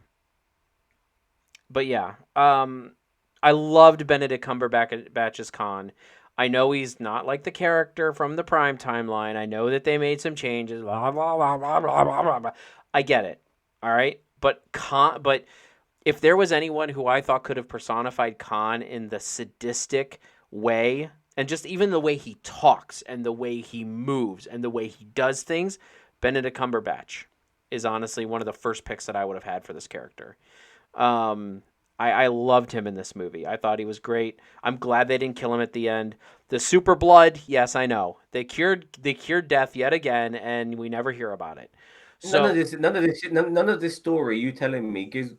but yeah, I loved Benedict Cumberbatch as Khan. I know he's not like the character from the Prime timeline. I know that they made some changes. Blah, blah, blah, blah, blah, blah, blah, blah. I get it. All right. But if there was anyone who I thought could have personified Khan in the sadistic way, and just even the way he talks and the way he moves and the way he does things, Benedict Cumberbatch is honestly one of the first picks that I would have had for this character. Um, I loved him in this movie. I thought he was great. I'm glad they didn't kill him at the end. The super blood, yes, I know. They cured death yet again, and we never hear about it. So, None of this story you telling me gives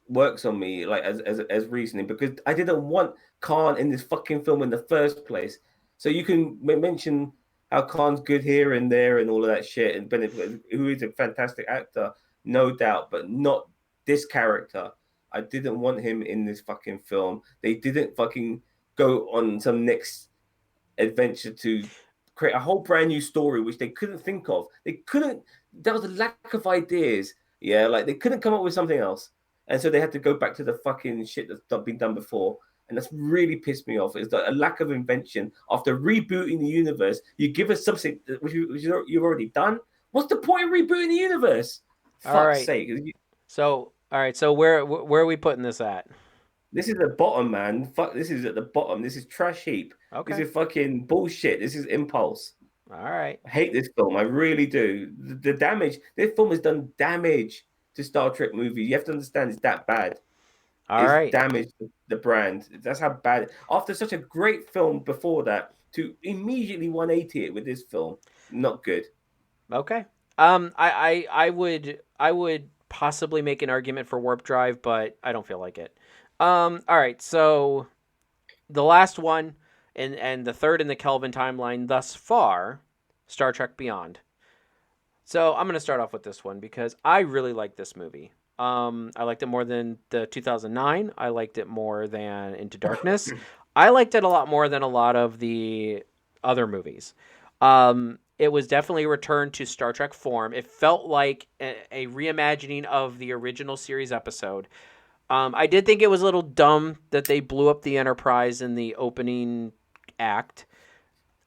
works on me like as reasoning because I didn't want Khan in this fucking film in the first place. So you can mention how Khan's good here and there and all of that shit, and Benedict, who is a fantastic actor, no doubt, but not this character. I didn't want him in this fucking film. They didn't fucking go on some next adventure to create a whole brand new story which they couldn't think of. They couldn't. There was a lack of ideas. Yeah, like they couldn't come up with something else, and so they had to go back to the fucking shit that's been done before. And that's really pissed me off. Is that a lack of invention after rebooting the universe? You give us something which you've already done. What's the point of rebooting the universe? all Fuck's right. sake! So, all right. So where are we putting this at? This is the bottom, man. Fuck, this is at the bottom. This is trash heap. This Okay. is fucking bullshit. This is impulse. All right. I hate this film. I really do. The damage. This film has done damage to Star Trek movies. You have to understand it's that bad. All It's right. damaged the brand. That's how bad. After such a great film before that, to immediately 180 it with this film, not good. Okay. I would possibly make an argument for Warp Drive, but I don't feel like it. All right. So the last one and the third in the Kelvin timeline thus far, Star Trek Beyond. So I'm gonna start off with this one because I really like this movie. I liked it more than the 2009. I liked it more than Into Darkness. I liked it a lot more than a lot of the other movies. It was definitely a return to Star Trek form. It felt like a reimagining of the original series episode. I did think it was a little dumb that they blew up the Enterprise in the opening act.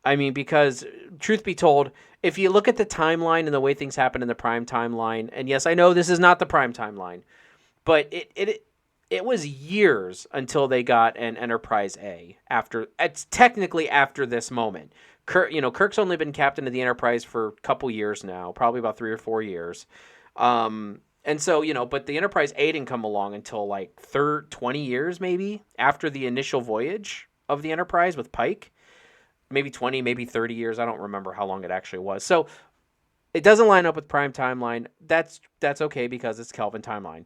I mean, because truth be told, if you look at the timeline and the way things happen in the Prime timeline, and yes, I know this is not the Prime timeline, but it was years until they got an Enterprise A. After it's technically after this moment. Kirk's only been captain of the Enterprise for a couple years now, probably about 3 or 4 years. And so, but the Enterprise A didn't come along until like 20 years maybe after the initial voyage of the Enterprise with Pike. Maybe 20, maybe 30 years. I don't remember how long it actually was. So it doesn't line up with Prime timeline. That's okay because it's Kelvin timeline.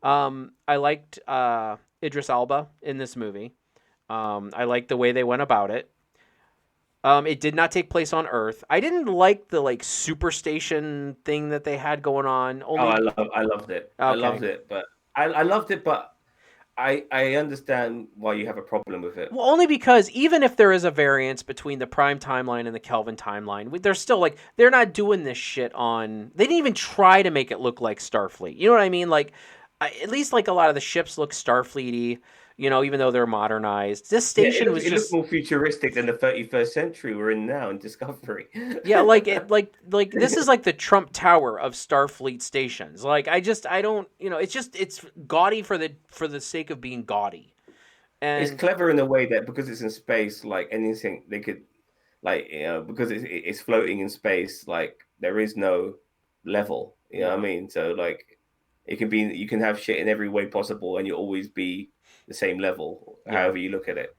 I liked Idris Elba in this movie. I liked the way they went about it. It did not take place on Earth. I didn't like the like superstation thing that they had going on. Oh, Only I loved it. I okay. loved it, but I loved it, but I understand why you have a problem with it. Well, only because even if there is a variance between the Prime timeline and the Kelvin timeline, they're still like they're not doing this shit on. They didn't even try to make it look like Starfleet. You know what I mean? Like at least like a lot of the ships look Starfleety. Even though they're modernized, this Yeah, station was it looked just more futuristic than the 31st century we're in now in Discovery. yeah, like it like this is like the Trump Tower of Starfleet stations. Like I don't it's gaudy for the sake of being gaudy. It's And clever in a way that because it's in space, like anything they could, like because it's floating in space, like there is no level. You know what I yeah, mean? So like it can be you can have shit in every way possible, and you'll always be the same level, yeah. however you look at it.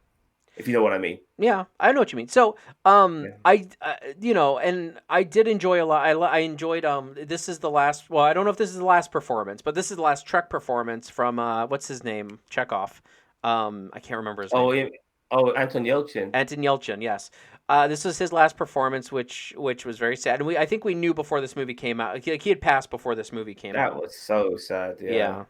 If you know what I mean. Yeah, I know what you mean. So, Yeah. and I did enjoy a lot. I enjoyed. This is the last. Well, I don't know if this is the last performance, but this is the last Trek performance from what's his name, Chekhov. I can't remember his name. Oh, oh, Anton Yelchin. Anton Yelchin. Yes. This was his last performance, which was very sad. And I think we knew before this movie came out. He had passed before this movie came That out. was so sad. Yeah. Yeah.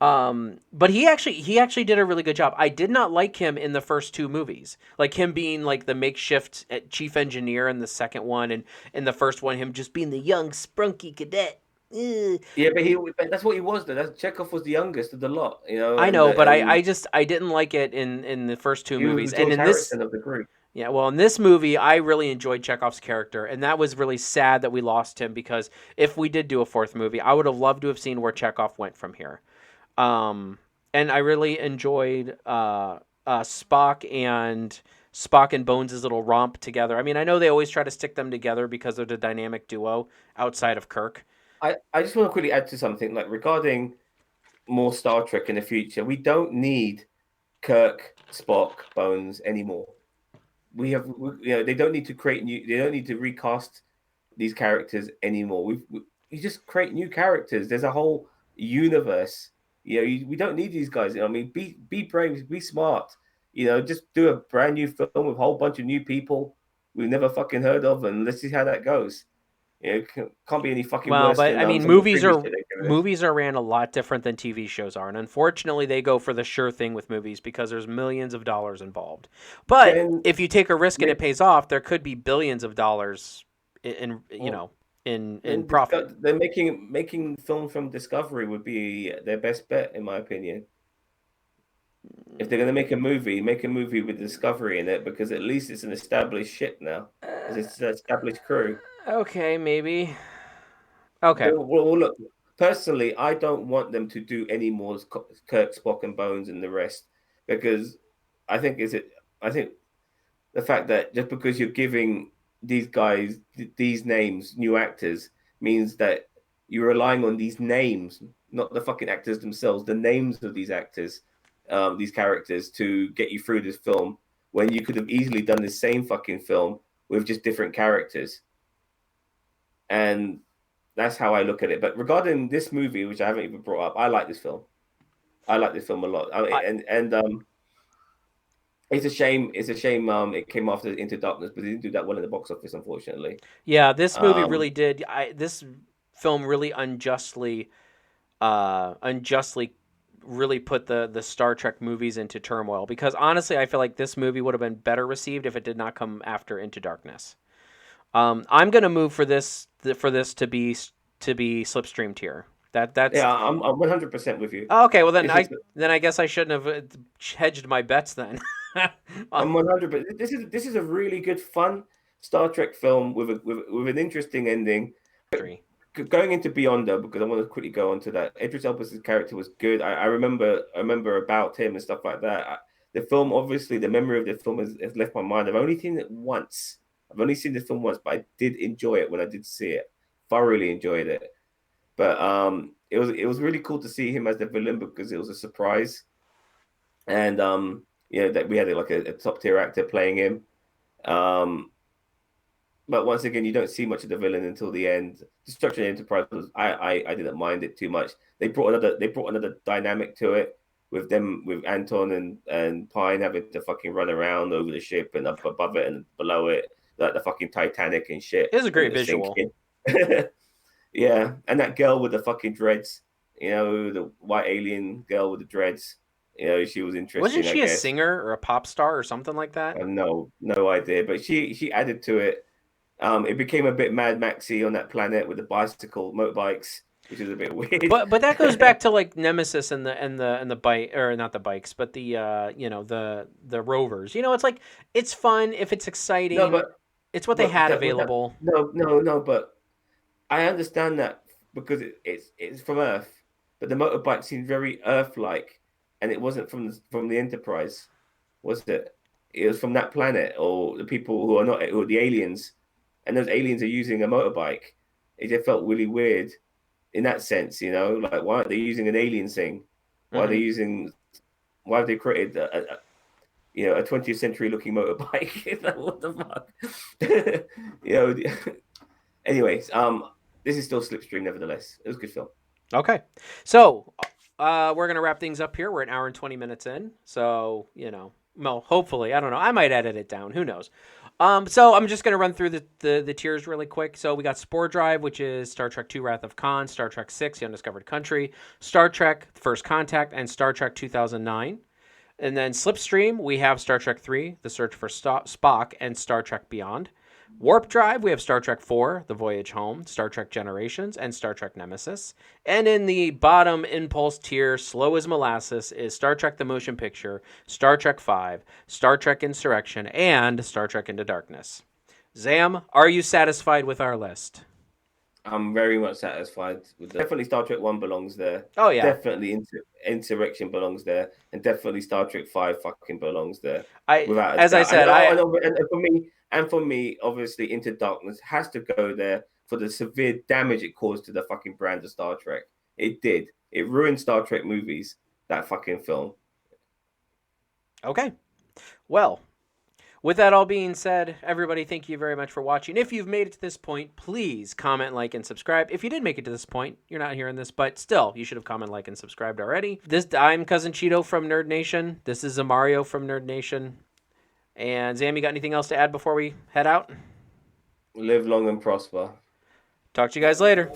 But he actually did a really good job. I did not like him in the first two movies, like him being like the makeshift chief engineer in the second one, and in the first one, him just being the young sprunky cadet. eh. Yeah, but that's what he was though. That's Chekhov was the youngest of the lot, I and know, but and I didn't like it in the first two he was movies, the and George in this. Harrison of the group. Yeah, well, in this movie, I really enjoyed Chekhov's character, and that was really sad that we lost him because if we did do a fourth movie, I would have loved to have seen where Chekhov went from here. Um, and I really enjoyed Spock and Bones' little romp together. I mean, I know they always try to stick them together because they're the dynamic duo outside of Kirk. I just want to quickly add to something like regarding more Star Trek in the future. We don't need Kirk, Spock, Bones anymore. They don't need to create new. They don't need to recast these characters anymore. You just create new characters. There's a whole universe. We don't need these guys. I mean, be brave, be smart. Just do a brand new film with a whole bunch of new people we've never fucking heard of, and let's see how that goes. Can't be any fucking Well, worse but than I mean, some of the previous shit they've given us. movies are ran a lot different than TV shows are, and unfortunately, they go for the sure thing with movies because there's millions of dollars involved. But Then, if you take a risk and make, it pays off, there could be billions of dollars well, in profit. they're making film from Discovery would be their best bet, in my opinion. If they're going to make a movie with Discovery in it because at least it's an established ship now. It's an established crew. Okay, maybe. Okay. Well, look, personally, I don't want them to do any more Kirk, Spock, and Bones and the rest because I think is it. I think the fact that just because you're giving these guys these names, new actors, means that you're relying on these names, not the fucking actors themselves, the names of these actors, these characters to get you through this film when you could have easily done the same fucking film with just different characters. And that's how I look at it. But regarding this movie, which I haven't even brought up, I like this film. I like this film a lot. I mean, I, and it's a shame. It's a shame. It came after Into Darkness, but it didn't do that well in the box office, unfortunately. yeah, this movie Um, really did. This film really unjustly really put the Star Trek movies into turmoil because honestly, I feel like this movie would have been better received if it did not come after Into Darkness. I'm gonna move for this to be slipstream tier. That's yeah, I'm 100% with you. oh, okay. Well, This is then I guess I shouldn't have hedged my bets then. Uh, I'm 100%. This is a really good, fun Star Trek film with an interesting ending. Three. Going into Beyond though, because I want to quickly go on to that. Idris Elba's character was good. I remember about him and stuff like that. The film, obviously, the memory of the film has left my mind. I've only seen it once. I've only seen the film once, but I did enjoy it when I did see it. Thoroughly enjoyed it. But it was really cool to see him as the villain because it was a surprise, and that we had like a top tier actor playing him. Um, but once again, you don't see much of the villain until the end. Destruction Enterprise was I didn't mind it too much. They brought another dynamic to it with them with Anton and Pine having to fucking run around over the ship and up above it and below it like the fucking Titanic and shit It was a when it great was visual. sinking. Yeah, and that girl with the fucking dreads, the white alien girl with the dreads, she was Wasn't interesting, I she a guess. singer or a pop star or something like that? No idea, but she added to it. It became a bit Mad Maxy on that planet with the motorbikes, which is a bit weird. But that goes back to like Nemesis and the bike or not the bikes, but the rovers. It's like it's fun if it's No, exciting. but It's what they but had that, but that available. no, but I understand that because it's from Earth, but the motorbike seemed very Earth-like, and it wasn't from the Enterprise, was it? It was from that planet or the people who are not who are the aliens, and those aliens are using a motorbike. It just felt really weird in that sense, like why aren't they using an alien thing? Why are they Hmm. using? Why have they created a 20th century looking motorbike? Like, what the fuck? you know, Anyways, this is still Slipstream, nevertheless. It was a good film. Okay, so we're gonna wrap things up here. We're an hour and 20 minutes in, so well, hopefully, I don't know. I might edit it down. Who knows? So I'm just gonna run through the tiers really quick. So we got Spore Drive, which is Star Trek II: Wrath of Khan, Star Trek VI: The Undiscovered Country, Star Trek: First Contact, and Star Trek 2009. And then Slipstream, we have Star Trek 3: The Search for Spock, and Star Trek Beyond. Warp Drive, we have Star Trek 4, The Voyage Home, Star Trek Generations, and Star Trek Nemesis. And in the bottom impulse tier, slow as molasses, is Star Trek The Motion Picture, Star Trek 5, Star Trek Insurrection, and Star Trek Into Darkness. Zam, are you satisfied with our list? I'm very much satisfied with that. Definitely Star Trek 1 belongs there. Oh, yeah. Definitely Insurrection belongs there. And definitely Star Trek 5 fucking belongs there. Without a As I doubt. said, I And for me, obviously, Into Darkness has to go there for the severe damage it caused to the fucking brand of Star Trek. It did. It ruined Star Trek movies, that fucking film. okay. Well, with that all being said, everybody, thank you very much for watching. If you've made it to this point, please comment, like, and subscribe. If you did make it to this point, you're not hearing this, but still, you should have commented, like, and subscribed already. I'm Cousin Cheeto from Nerd Nation. This is Amario from Nerd Nation. And Zam, you got anything else to add before we head out? Live long and prosper. Talk to you guys later.